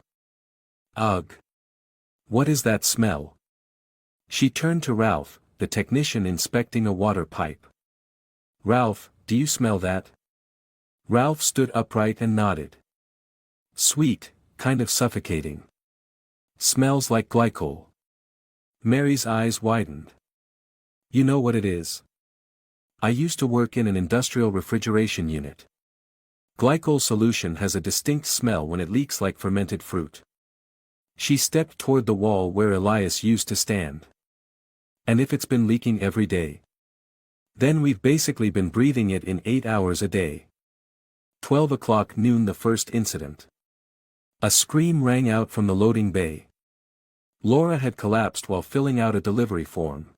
"Ugh. What is that smell?" She turned to Ralph, the technician inspecting a water pipe. "Ralph, do you smell that?" Ralph stood upright and nodded. "Sweet, kind of suffocating. Smells like glycol." Mary's eyes widened. "You know what it is? I used to work in an industrial refrigeration unit. Glycol solution has a distinct smell when it leaks like fermented fruit." She stepped toward the wall where Elias used to stand. "And if it's been leaking every day? Then we've basically been breathing it in 8 hours a day." 12 o'clock noon. The first incident. A scream rang out from the loading bay. Laura had collapsed while filling out a delivery form.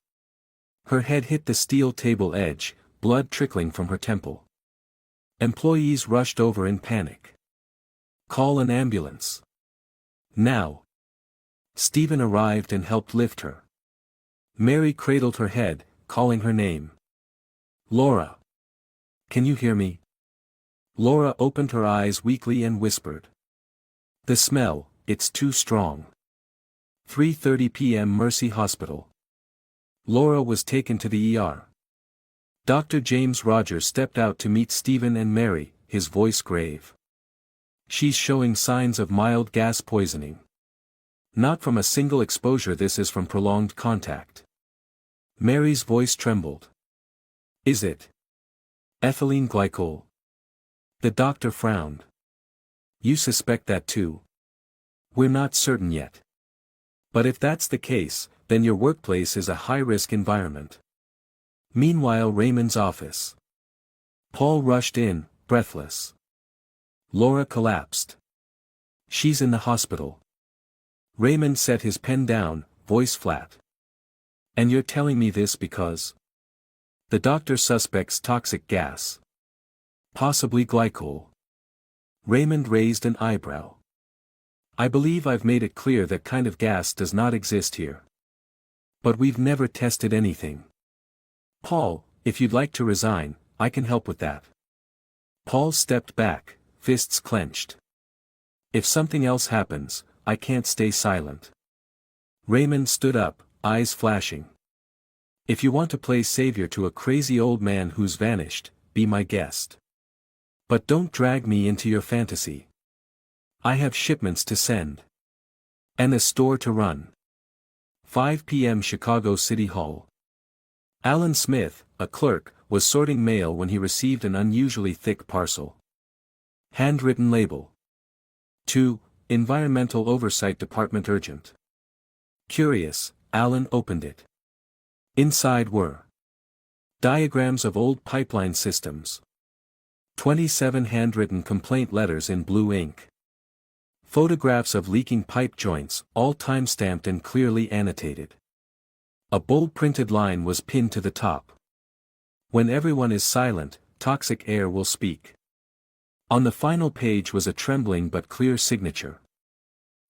Her head hit the steel table edge, blood trickling from her temple. Employees rushed over in panic. "Call an ambulance. Now." Stephen arrived and helped lift her. Mary cradled her head, calling her name. "Laura." Can you hear me? Laura opened her eyes weakly and whispered. The smell, it's too strong. 3:30 p.m. Mercy Hospital. Laura was taken to the ER. Dr. James Rogers stepped out to meet Stephen and Mary, his voice grave. She's showing signs of mild gas poisoning. Not from a single exposure, this is from prolonged contact. Mary's voice trembled. Is it ethylene glycol? The doctor frowned. You suspect that too? We're not certain yet. But if that's the case, then your workplace is a high-risk environment. Meanwhile, Raymond's office. Paul rushed in, breathless. Laura collapsed. She's in the hospital. Raymond set his pen down, voice flat. And you're telling me this because? The doctor suspects toxic gas. Possibly glycol. Raymond raised an eyebrow. I believe I've made it clear that kind of gas does not exist here. But we've never tested anything. Paul, if you'd like to resign, I can help with that. Paul stepped back, fists clenched. If something else happens, I can't stay silent. Raymond stood up, eyes flashing. If you want to play savior to a crazy old man who's vanished, be my guest. But don't drag me into your fantasy. I have shipments to send. And a store to run. 5 p.m. Chicago City Hall. Alan Smith, a clerk, was sorting mail when he received an unusually thick parcel. Handwritten label. To Environmental Oversight Department urgent. Curious, Alan opened it. Inside were diagrams of old pipeline systems. 27 handwritten complaint letters in blue ink. Photographs of leaking pipe joints, all time-stamped and clearly annotated. A bold printed line was pinned to the top. When everyone is silent, toxic air will speak. On the final page was a trembling but clear signature.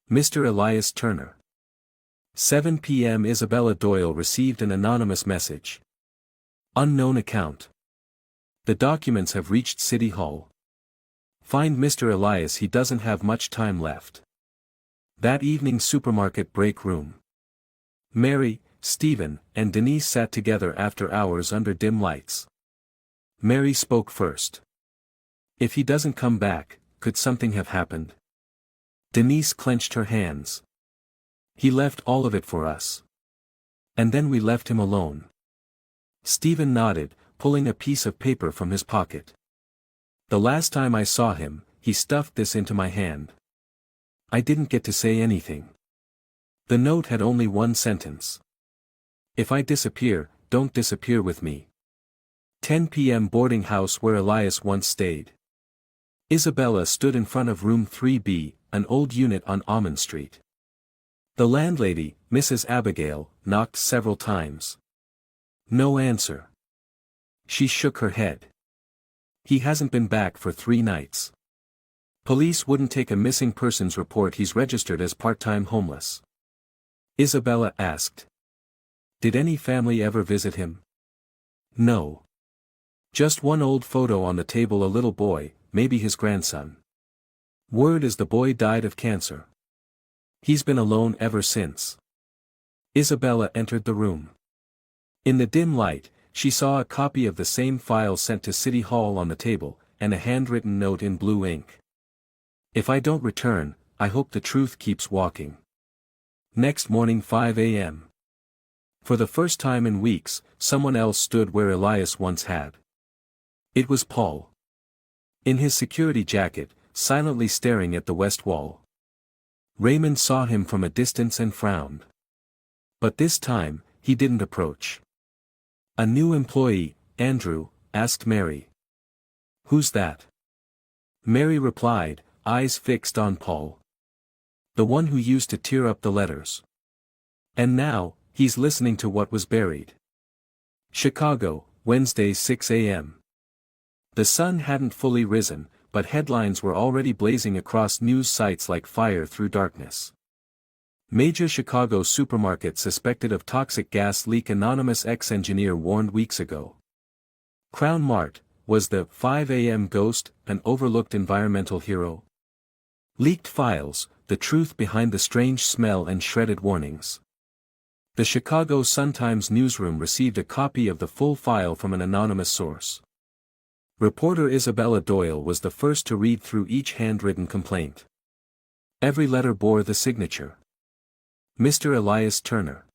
Mr. Elias Turner. 7 p.m. Isabella Doyle received an anonymous message. Unknown account. The documents have reached City Hall. Find Mr. Elias, he doesn't have much time left. That evening supermarket break room. Mary, Stephen, and Denise sat together after hours under dim lights. Mary spoke first. If he doesn't come back, could something have happened? Denise clenched her hands. He left all of it for us. And then we left him alone. Stephen nodded, pulling a piece of paper from his pocket. The last time I saw him, he stuffed this into my hand. I didn't get to say anything. The note had only one sentence. If I disappear, don't disappear with me. 10 p.m. Boarding house where Elias once stayed. Isabella stood in front of room 3B, an old unit on Almond Street. The landlady, Mrs. Abigail, knocked several times. No answer. She shook her head. He hasn't been back for 3 nights. Police wouldn't take a missing persons report, he's registered as part-time homeless. Isabella asked. Did any family ever visit him? No. Just one old photo on the table, a little boy, maybe his grandson. Word is the boy died of cancer. He's been alone ever since. Isabella entered the room. In the dim light, she saw a copy of the same file sent to City Hall on the table, and a handwritten note in blue ink. If I don't return, I hope the truth keeps walking. Next morning 5 a.m. For the first time in weeks, someone else stood where Elias once had. It was Paul. In his security jacket, silently staring at the west wall. Raymond saw him from a distance and frowned. But this time, he didn't approach. A new employee, Andrew, asked Mary. Who's that? Mary replied, eyes fixed on Paul. The one who used to tear up the letters. And now, he's listening to what was buried. Chicago, Wednesday 6 a.m. The sun hadn't fully risen, but headlines were already blazing across news sites like fire through darkness. Major Chicago supermarket suspected of toxic gas leak, anonymous ex-engineer warned weeks ago. Crown Mart, Was the 5 a.m. ghost an overlooked environmental hero? Leaked files, the truth behind the strange smell and shredded warnings. The Chicago Sun-Times newsroom received a copy of the full file from an anonymous source. Reporter Isabella Doyle was the first to read through each handwritten complaint. Every letter bore the signature. Mr. Elias Turner.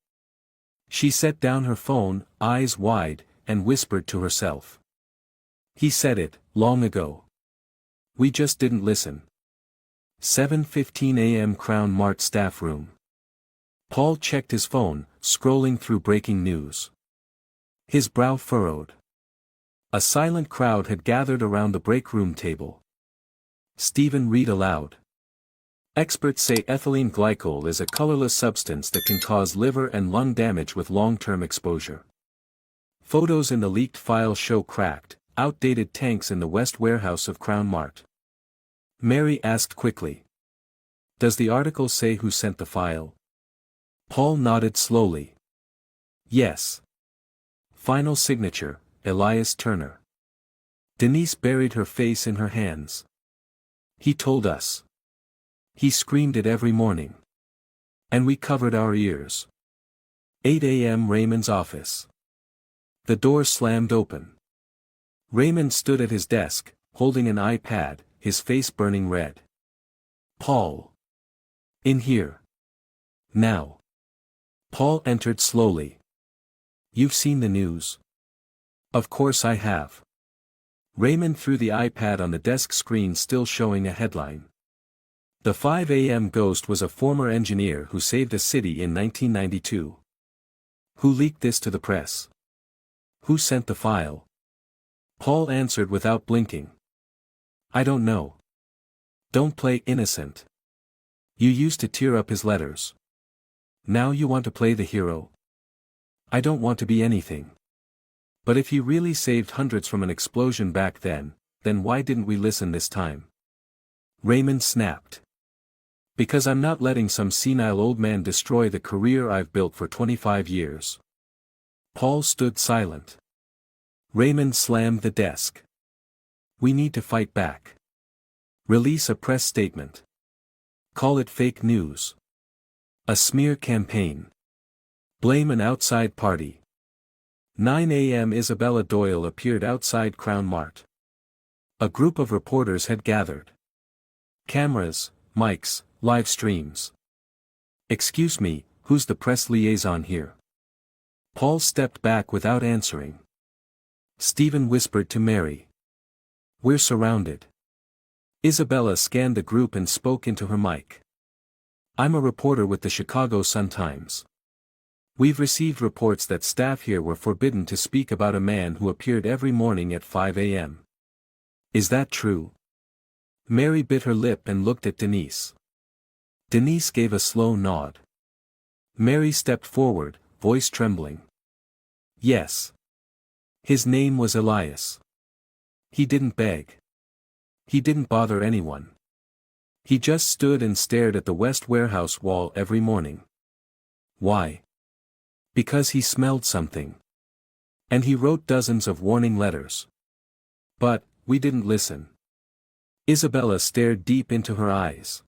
She set down her phone, eyes wide, and whispered to herself. He said it, long ago. We just didn't listen. 7:15 a.m. Crown Mart staff room. Paul checked his phone, scrolling through breaking news. His brow furrowed. A silent crowd had gathered around the break room table. Stephen read aloud. Experts say ethylene glycol is a colorless substance that can cause liver and lung damage with long-term exposure. Photos in the leaked file show cracked, outdated tanks in the West warehouse of Crown Mart. Mary asked quickly. Does the article say who sent the file? Paul nodded slowly. Yes. Final signature, Elias Turner. Denise buried her face in her hands. He told us. He screamed it every morning. And we covered our ears. 8 a.m. Raymond's office. The door slammed open. Raymond stood at his desk, holding an iPad, his face burning red. Paul. In here. Now. Paul entered slowly. You've seen the news. Of course I have. Raymond threw the iPad on the desk screen, still showing a headline. The 5 a.m. ghost was a former engineer who saved a city in 1992. Who leaked this to the press? Who sent the file? Paul answered without blinking. I don't know. Don't play innocent. You used to tear up his letters. Now you want to play the hero? I don't want to be anything. But if he really saved hundreds from an explosion back then why didn't we listen this time? Raymond snapped. Because I'm not letting some senile old man destroy the career I've built for 25 years. Paul stood silent. Raymond slammed the desk. We need to fight back. Release a press statement. Call it fake news. A smear campaign. Blame an outside party. 9 a.m. Isabella Doyle appeared outside Crown Mart. A group of reporters had gathered. Cameras, mics, live streams. Excuse me, who's the press liaison here? Paul stepped back without answering. Stephen whispered to Mary. We're surrounded. Isabella scanned the group and spoke into her mic. I'm a reporter with the Chicago Sun-Times. We've received reports that staff here were forbidden to speak about a man who appeared every morning at 5 a.m. Is that true? Mary bit her lip and looked at Denise. Denise gave a slow nod. Mary stepped forward, voice trembling. Yes. His name was Elias. He didn't beg. He didn't bother anyone. He just stood and stared at the West warehouse wall every morning. Why? Because he smelled something. And he wrote dozens of warning letters. But, we didn't listen. Isabella stared deep into her eyes.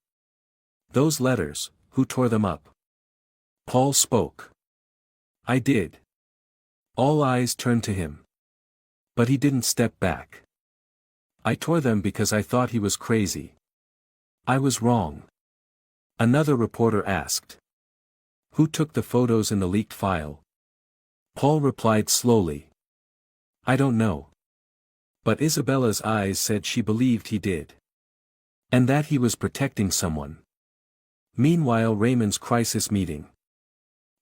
Those letters, who tore them up? Paul spoke. I did. All eyes turned to him. But he didn't step back. I tore them because I thought he was crazy. I was wrong. Another reporter asked. Who took the photos in the leaked file? Paul replied slowly. I don't know. But Isabella's eyes said she believed he did. And that he was protecting someone. Meanwhile, Raymond's crisis meeting.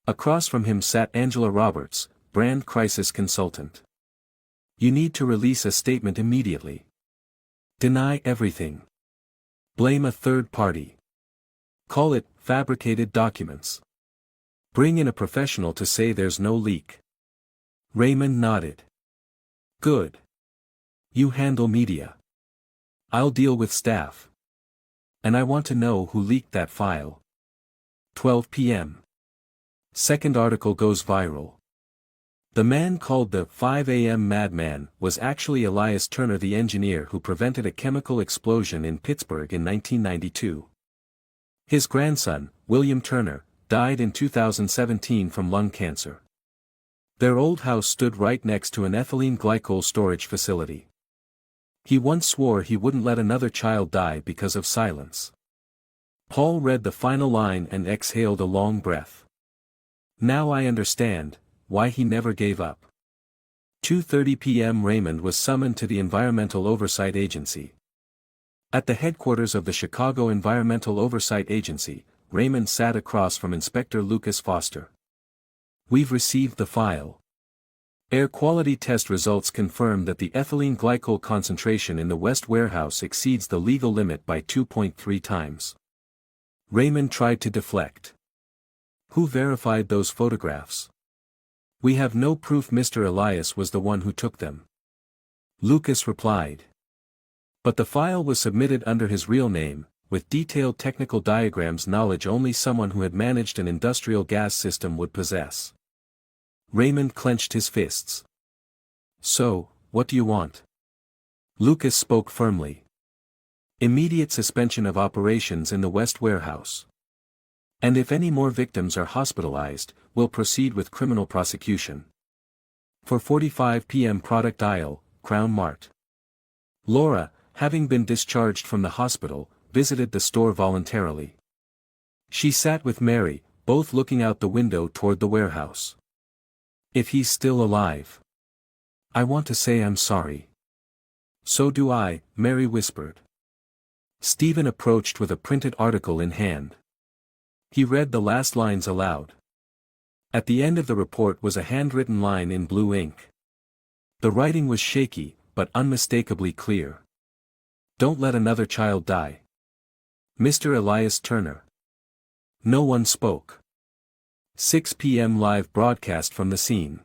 Across from him sat Angela Roberts, brand crisis consultant. You need to release a statement immediately. Deny everything. Blame a third party. Call it fabricated documents. Bring in a professional to say there's no leak. Raymond nodded. Good. You handle media. I'll deal with staff. And I want to know who leaked that file. 12 p.m. Second article goes viral. The man called the 5 a.m. madman was actually Elias Turner, the engineer who prevented a chemical explosion in Pittsburgh in 1992. His grandson, William Turner, died in 2017 from lung cancer. Their old house stood right next to an ethylene glycol storage facility. He once swore he wouldn't let another child die because of silence. Paul read the final line and exhaled a long breath. Now I understand why he never gave up. 2:30 p.m. Raymond was summoned to the Environmental Oversight Agency. At the headquarters of the Chicago Environmental Oversight Agency, Raymond sat across from Inspector Lucas Foster. We've received the file. Air quality test results confirm that the ethylene glycol concentration in the West warehouse exceeds the legal limit by 2.3 times. Raymond tried to deflect. Who verified those photographs? We have no proof Mr. Elias was the one who took them. Lucas replied. But the file was submitted under his real name, with detailed technical diagrams, knowledge only someone who had managed an industrial gas system would possess. Raymond clenched his fists. So, what do you want? Lucas spoke firmly. Immediate suspension of operations in the West warehouse. And if any more victims are hospitalized, we'll proceed with criminal prosecution. 4:45 p.m. Product aisle, Crown Mart. Laura, having been discharged from the hospital, visited the store voluntarily. She sat with Mary, both looking out the window toward the warehouse. If he's still alive. I want to say I'm sorry. So do I, Mary whispered. Stephen approached with a printed article in hand. He read the last lines aloud. At the end of the report was a handwritten line in blue ink. The writing was shaky, but unmistakably clear. Don't let another child die. Mr. Elias Turner. No one spoke. 6 p.m. live broadcast from the scene.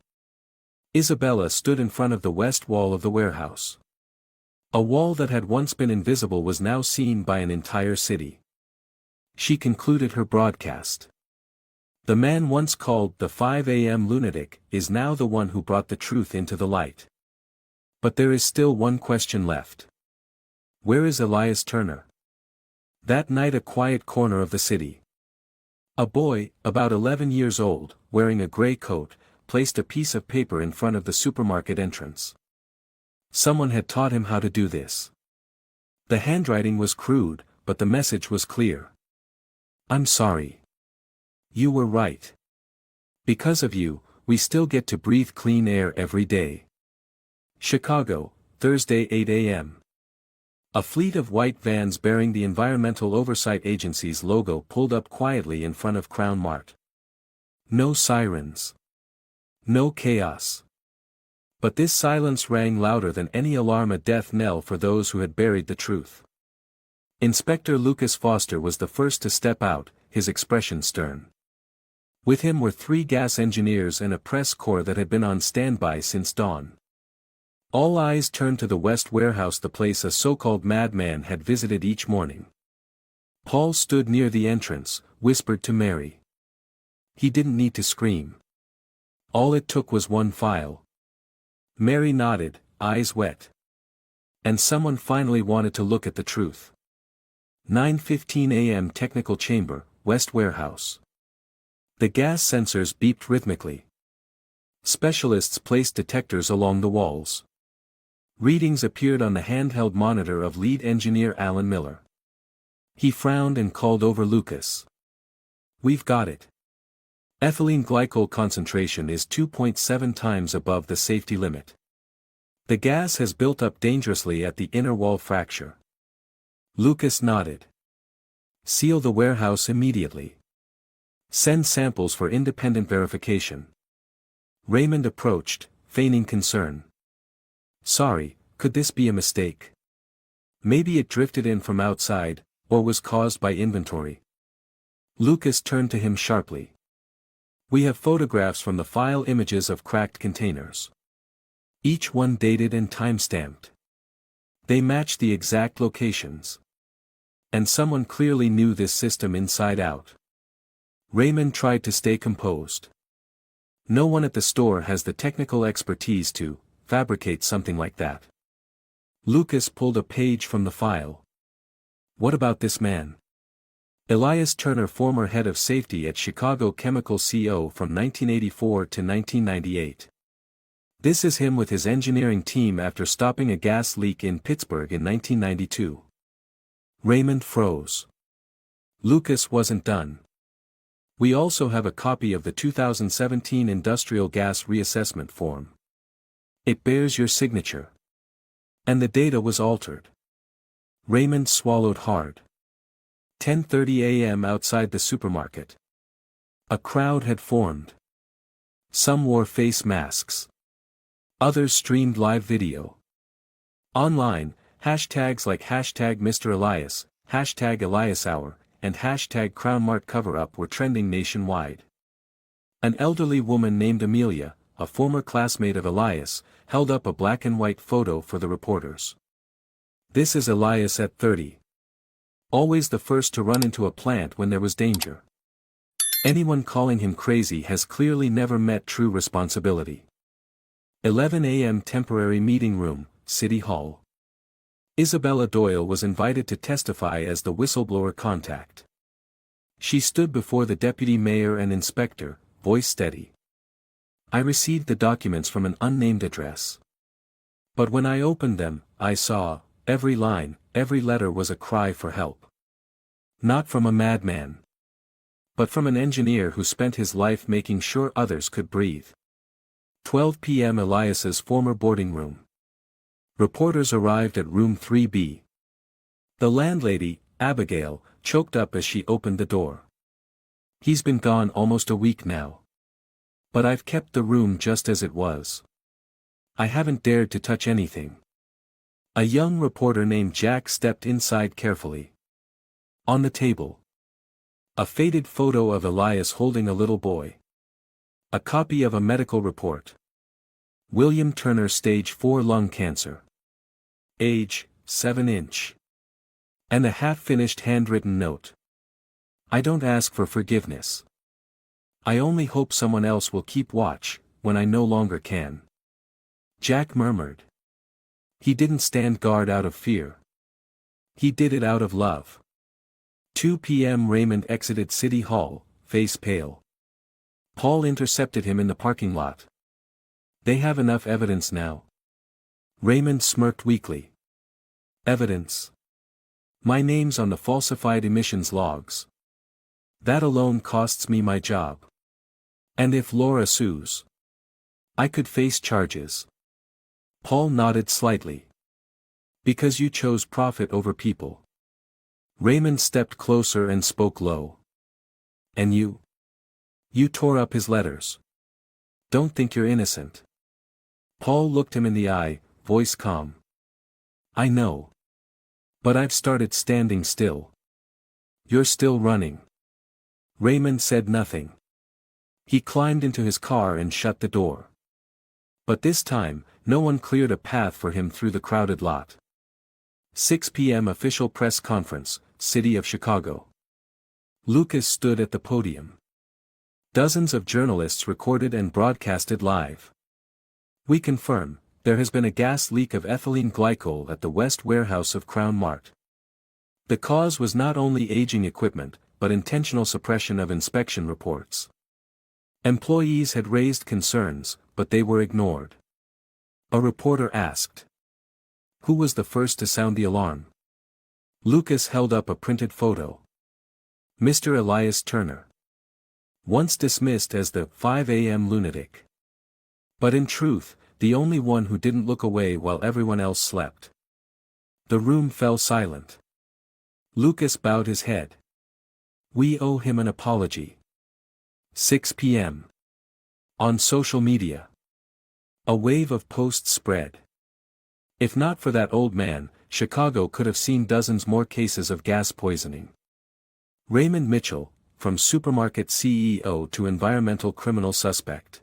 Isabella stood in front of the west wall of the warehouse. A wall that had once been invisible was now seen by an entire city. She concluded her broadcast. The man once called the 5 a.m. lunatic is now the one who brought the truth into the light. But there is still one question left. Where is Elias Turner? That night, a quiet corner of the city. A boy, about 11 years old, wearing a gray coat, placed a piece of paper in front of the supermarket entrance. Someone had taught him how to do this. The handwriting was crude, but the message was clear. I'm sorry. You were right. Because of you, we still get to breathe clean air every day. Chicago, Thursday 8 a.m. A fleet of white vans bearing the Environmental Oversight Agency's logo pulled up quietly in front of Crown Mart. No sirens. No chaos. But this silence rang louder than any alarm, a death knell for those who had buried the truth. Inspector Lucas Foster was the first to step out, his expression stern. With him were 3 gas engineers and a press corps that had been on standby since dawn. All eyes turned to the West warehouse, the place a so-called madman had visited each morning. Paul stood near the entrance, whispered to Mary. He didn't need to scream. All it took was one file. Mary nodded, eyes wet. And someone finally wanted to look at the truth. 9:15 a.m. Technical Chamber, West Warehouse. The gas sensors beeped rhythmically. Specialists placed detectors along the walls. Readings appeared on the handheld monitor of lead engineer Alan Miller. He frowned and called over Lucas. We've got it. Ethylene glycol concentration is 2.7 times above the safety limit. The gas has built up dangerously at the inner wall fracture. Lucas nodded. Seal the warehouse immediately. Send samples for independent verification. Raymond approached, feigning concern. Sorry, could this be a mistake? Maybe it drifted in from outside, or was caused by inventory. Lucas turned to him sharply. We have photographs from the file, images of cracked containers. Each one dated and time-stamped. They match the exact locations. And someone clearly knew this system inside out. Raymond tried to stay composed. No one at the store has the technical expertise to fabricate something like that. Lucas pulled a page from the file. What about this man? Elias Turner, former head of safety at Chicago Chemical CO from 1984 to 1998. This is him with his engineering team after stopping a gas leak in Pittsburgh in 1992. Raymond froze. Lucas wasn't done. We also have a copy of the 2017 Industrial Gas Reassessment Form. It bears your signature. And the data was altered. Raymond swallowed hard. 10:30 a.m. outside the supermarket. A crowd had formed. Some wore face masks. Others streamed live video. Online, hashtags like hashtag Mr. Elias, hashtag Elias Hour, and hashtag CrownMart Cover-Up were trending nationwide. An elderly woman named Amelia, a former classmate of Elias, held up a black and white photo for the reporters. This is Elias at 30. Always the first to run into a plant when there was danger. Anyone calling him crazy has clearly never met true responsibility. 11 a.m. Temporary meeting room, City Hall. Isabella Doyle was invited to testify as the whistleblower contact. She stood before the deputy mayor and inspector, voice steady. I received the documents from an unnamed address. But when I opened them, I saw, every line, every letter was a cry for help. Not from a madman. But from an engineer who spent his life making sure others could breathe. 12 p.m. Elias's former boarding room. Reporters arrived at room 3B. The landlady, Abigail, choked up as she opened the door. He's been gone almost a week now. But I've kept the room just as it was. I haven't dared to touch anything. A young reporter named Jack stepped inside carefully. On the table. A faded photo of Elias holding a little boy. A copy of a medical report. William Turner, stage 4 lung cancer. Age, 7". And a half-finished handwritten note. I don't ask for forgiveness. I only hope someone else will keep watch, when I no longer can. Jack murmured. He didn't stand guard out of fear. He did it out of love. 2 p.m. Raymond exited City Hall, face pale. Paul intercepted him in the parking lot. They have enough evidence now. Raymond smirked weakly. Evidence? My name's on the falsified emissions logs. That alone costs me my job. And if Laura sues, I could face charges. Paul nodded slightly. Because you chose profit over people. Raymond stepped closer and spoke low. And you? You tore up his letters. Don't think you're innocent. Paul looked him in the eye, voice calm. I know. But I've started standing still. You're still running. Raymond said nothing. He climbed into his car and shut the door. But this time, no one cleared a path for him through the crowded lot. 6 p.m. Official press conference, City of Chicago. Lucas stood at the podium. Dozens of journalists recorded and broadcasted live. We confirm, there has been a gas leak of ethylene glycol at the West Warehouse of CrownMart. The cause was not only aging equipment, but intentional suppression of inspection reports. Employees had raised concerns, but they were ignored. A reporter asked. Who was the first to sound the alarm? Lucas held up a printed photo. Mr. Elias Turner. Once dismissed as the 5 a.m. lunatic. But in truth, the only one who didn't look away while everyone else slept. The room fell silent. Lucas bowed his head. We owe him an apology. 6 p.m. On social media. A wave of posts spread. If not for that old man, Chicago could have seen dozens more cases of gas poisoning. Raymond Mitchell, from supermarket CEO to environmental criminal suspect.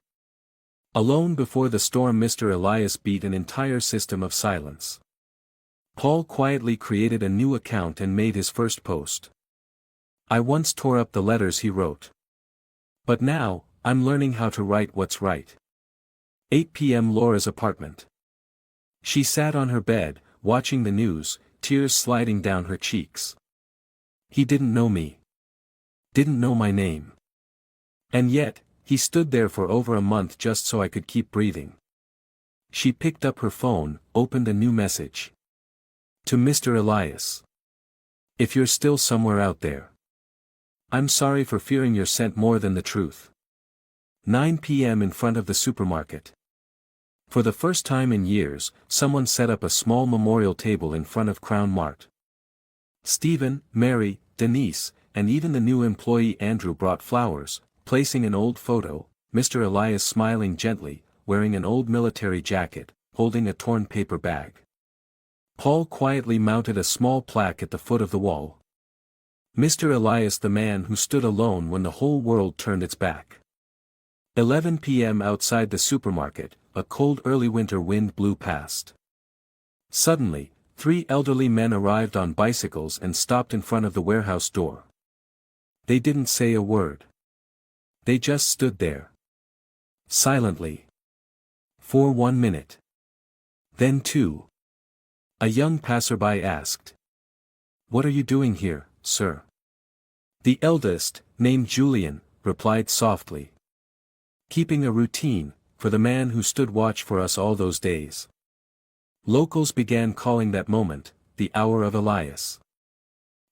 Alone before the storm, Mr. Elias beat an entire system of silence. Paul quietly created a new account and made his first post. I once tore up the letters he wrote. But now, I'm learning how to write what's right. 8 p.m. Laura's apartment. She sat on her bed, watching the news, tears sliding down her cheeks. He didn't know me. Didn't know my name. And yet, he stood there for over a month just so I could keep breathing. She picked up her phone, opened a new message. To Mr. Elias. If you're still somewhere out there. I'm sorry for fearing your scent more than the truth. 9 p.m. in front of the supermarket. For the first time in years, someone set up a small memorial table in front of Crown Mart. Stephen, Mary, Denise, and even the new employee Andrew brought flowers, placing an old photo, Mr. Elias smiling gently, wearing an old military jacket, holding a torn paper bag. Paul quietly mounted a small plaque at the foot of the wall. Mr. Elias, the man who stood alone when the whole world turned its back. 11 p.m. outside the supermarket, a cold early winter wind blew past. Suddenly, 3 elderly men arrived on bicycles and stopped in front of the warehouse door. They didn't say a word. They just stood there. Silently. For 1 minute. Then 2. A young passerby asked. "What are you doing here, sir?" The eldest, named Julian, replied softly. "Keeping a routine, for the man who stood watch for us all those days." Locals began calling that moment, the hour of Elias.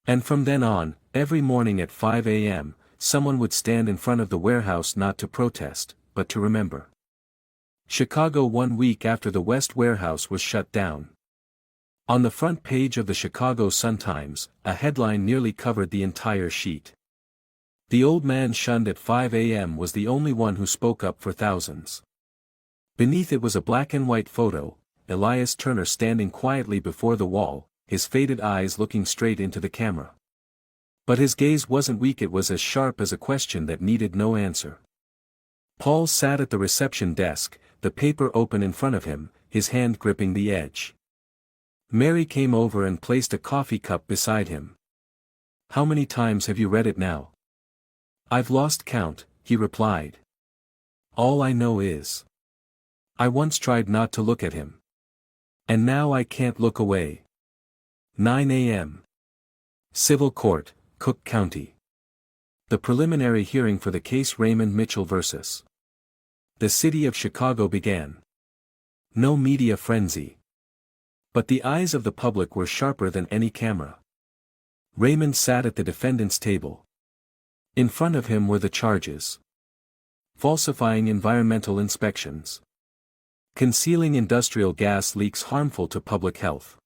And from then on, every morning at 5 a.m., someone would stand in front of the warehouse not to protest, but to remember. Chicago 1 week after the West Warehouse was shut down. On the front page of the Chicago Sun-Times, a headline nearly covered the entire sheet. The old man shunned at 5 a.m. was the only one who spoke up for thousands. Beneath it was a black and white photo, Elias Turner standing quietly before the wall, his faded eyes looking straight into the camera. But his gaze wasn't weak, it was as sharp as a question that needed no answer. Paul sat at the reception desk, the paper open in front of him, his hand gripping the edge. Mary came over and placed a coffee cup beside him. "How many times have you read it now?" "I've lost count," he replied. "All I know is. I once tried not to look at him. And now I can't look away." 9 a.m. Civil Court, Cook County. The preliminary hearing for the case Raymond Mitchell vs. the City of Chicago began. No media frenzy. But the eyes of the public were sharper than any camera. Raymond sat at the defendant's table. In front of him were the charges. Falsifying environmental inspections. Concealing industrial gas leaks harmful to public health.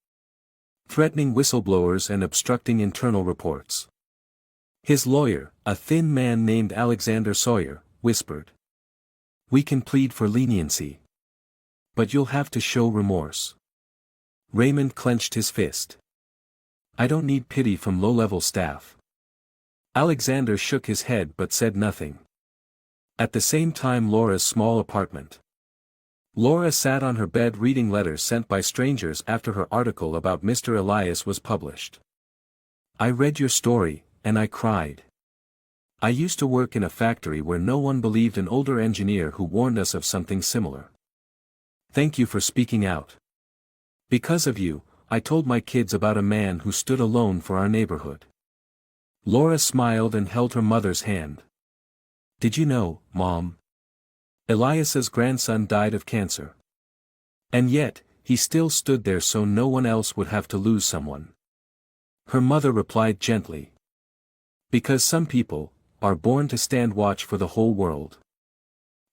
Threatening whistleblowers and obstructing internal reports. His lawyer, a thin man named Alexander Sawyer, whispered. "We can plead for leniency. But you'll have to show remorse." Raymond clenched his fist. "I don't need pity from low-level staff." Alexander shook his head but said nothing. At the same time, Laura's small apartment. Laura sat on her bed reading letters sent by strangers after her article about Mr. Elias was published. "I read your story, and I cried. I used to work in a factory where no one believed an older engineer who warned us of something similar. Thank you for speaking out. Because of you, I told my kids about a man who stood alone for our neighborhood." Laura smiled and held her mother's hand. "Did you know, Mom? Elias's grandson died of cancer. And yet, he still stood there so no one else would have to lose someone." Her mother replied gently. "Because some people are born to stand watch for the whole world."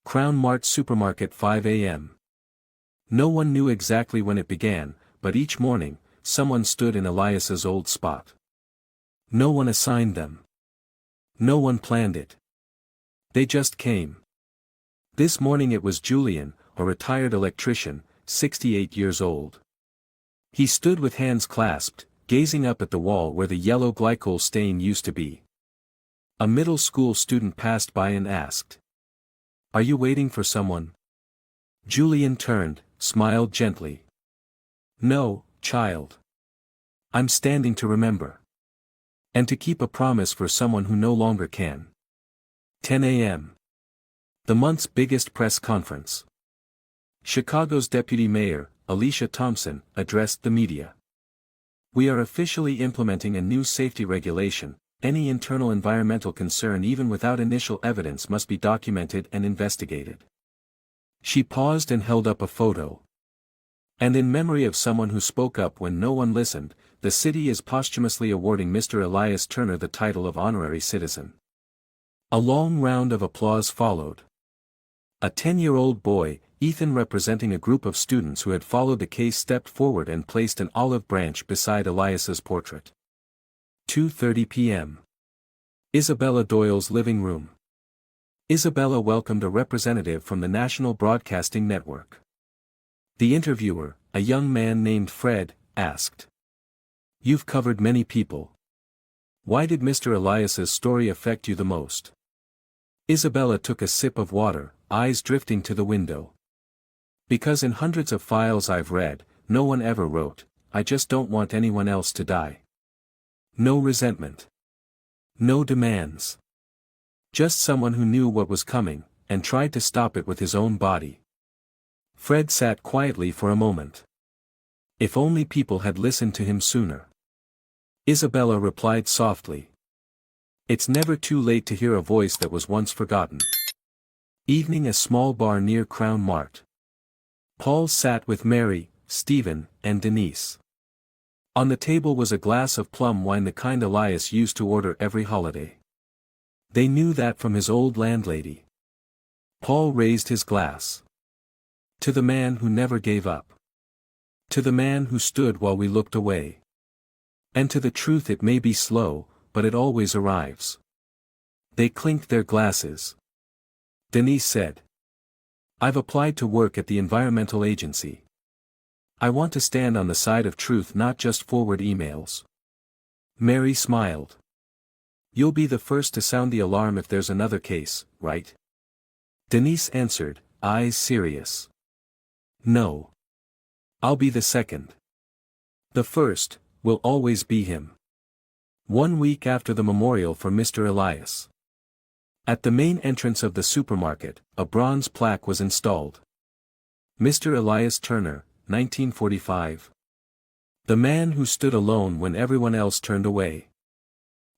Crown Mart Supermarket, 5 a.m. No one knew exactly when it began, but each morning, someone stood in Elias's old spot. No one assigned them. No one planned it. They just came. This morning it was Julian, a retired electrician, 68 years old. He stood with hands clasped, gazing up at the wall where the yellow glycol stain used to be. A middle school student passed by and asked, "Are you waiting for someone?" Julian turned, smiled gently. "No, child. I'm standing to remember. And to keep a promise for someone who no longer can." 10 a.m. The month's biggest press conference. Chicago's Deputy Mayor, Alicia Thompson, addressed the media. We are officially implementing a new safety regulation. Any internal environmental concern even without initial evidence must be documented and investigated. She paused and held up a photo. And in memory of someone who spoke up when no one listened, the city is posthumously awarding Mr. Elias Turner the title of Honorary Citizen. A long round of applause followed. A 10-year-old boy, Ethan, representing a group of students who had followed the case, stepped forward and placed an olive branch beside Elias's portrait. 2:30 p.m. Isabella Doyle's living room. Isabella welcomed a representative from the National Broadcasting Network. The interviewer, a young man named Fred, asked, "You've covered many people. Why did Mr. Elias's story affect you the most?" Isabella took a sip of water, eyes drifting to the window. "Because in hundreds of files I've read, no one ever wrote, 'I just don't want anyone else to die.' No resentment. No demands. Just someone who knew what was coming, and tried to stop it with his own body." Fred sat quietly for a moment. If only people had listened to him sooner. Isabella replied softly. "It's never too late to hear a voice that was once forgotten." Evening, a small bar near Crown Mart. Paul sat with Mary, Stephen, and Denise. On the table was a glass of plum wine, the kind Elias used to order every holiday. They knew that from his old landlady. Paul raised his glass. "To the man who never gave up. To the man who stood while we looked away. And to the truth, it may be slow, but it always arrives." They clinked their glasses. Denise said, "I've applied to work at the Environmental Agency. I want to stand on the side of truth, not just forward emails." Mary smiled. "You'll be the first to sound the alarm if there's another case, right?" Denise answered, eyes serious. "No. I'll be the second. The first will always be him." 1 week after the memorial for Mr. Elias. At the main entrance of the supermarket, a bronze plaque was installed. Mr. Elias Turner, 1945. The man who stood alone when everyone else turned away.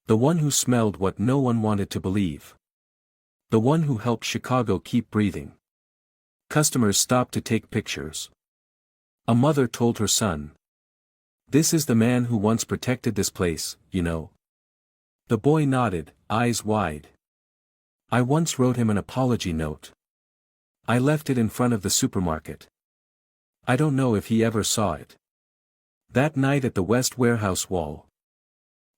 The one who smelled what no one wanted to believe. The one who helped Chicago keep breathing. Customers stopped to take pictures. A mother told her son, "This is the man who once protected this place, you know." The boy nodded, eyes wide. "I once wrote him an apology note. I left it in front of the supermarket. I don't know if he ever saw it." That night at the West Warehouse wall.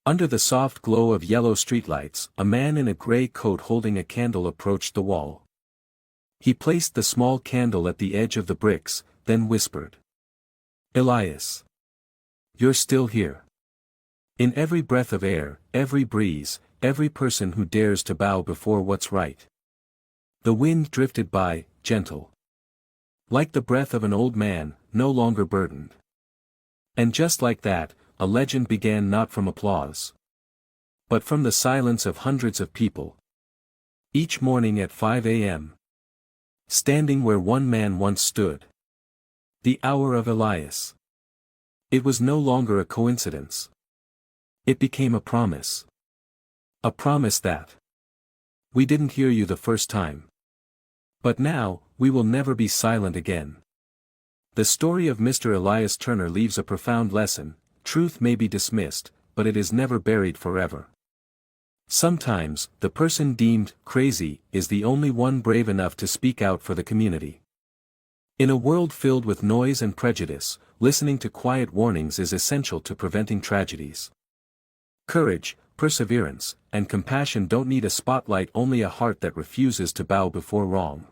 Under the soft glow of yellow streetlights, a man in a gray coat holding a candle approached the wall. He placed the small candle at the edge of the bricks, then whispered, "Elias. You're still here. In every breath of air, every breeze, every person who dares to bow before what's right." The wind drifted by, gentle. Like the breath of an old man, no longer burdened. And just like that, a legend began, not from applause, but from the silence of hundreds of people. Each morning at 5 a.m. Standing where one man once stood. The hour of Elias. It was no longer a coincidence. It became a promise. A promise that we didn't hear you the first time. But now, we will never be silent again. The story of Mr. Elias Turner leaves a profound lesson. Truth may be dismissed, but it is never buried forever. Sometimes, the person deemed crazy is the only one brave enough to speak out for the community. In a world filled with noise and prejudice, listening to quiet warnings is essential to preventing tragedies. Courage, perseverance, and compassion don't need a spotlight, only a heart that refuses to bow before wrong.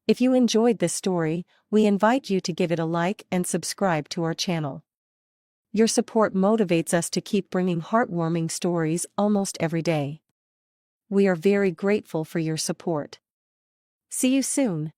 If you enjoyed this story, we invite you to give it a like and subscribe to our channel. Your support motivates us to keep bringing heartwarming stories almost every day. We are very grateful for your support. See you soon.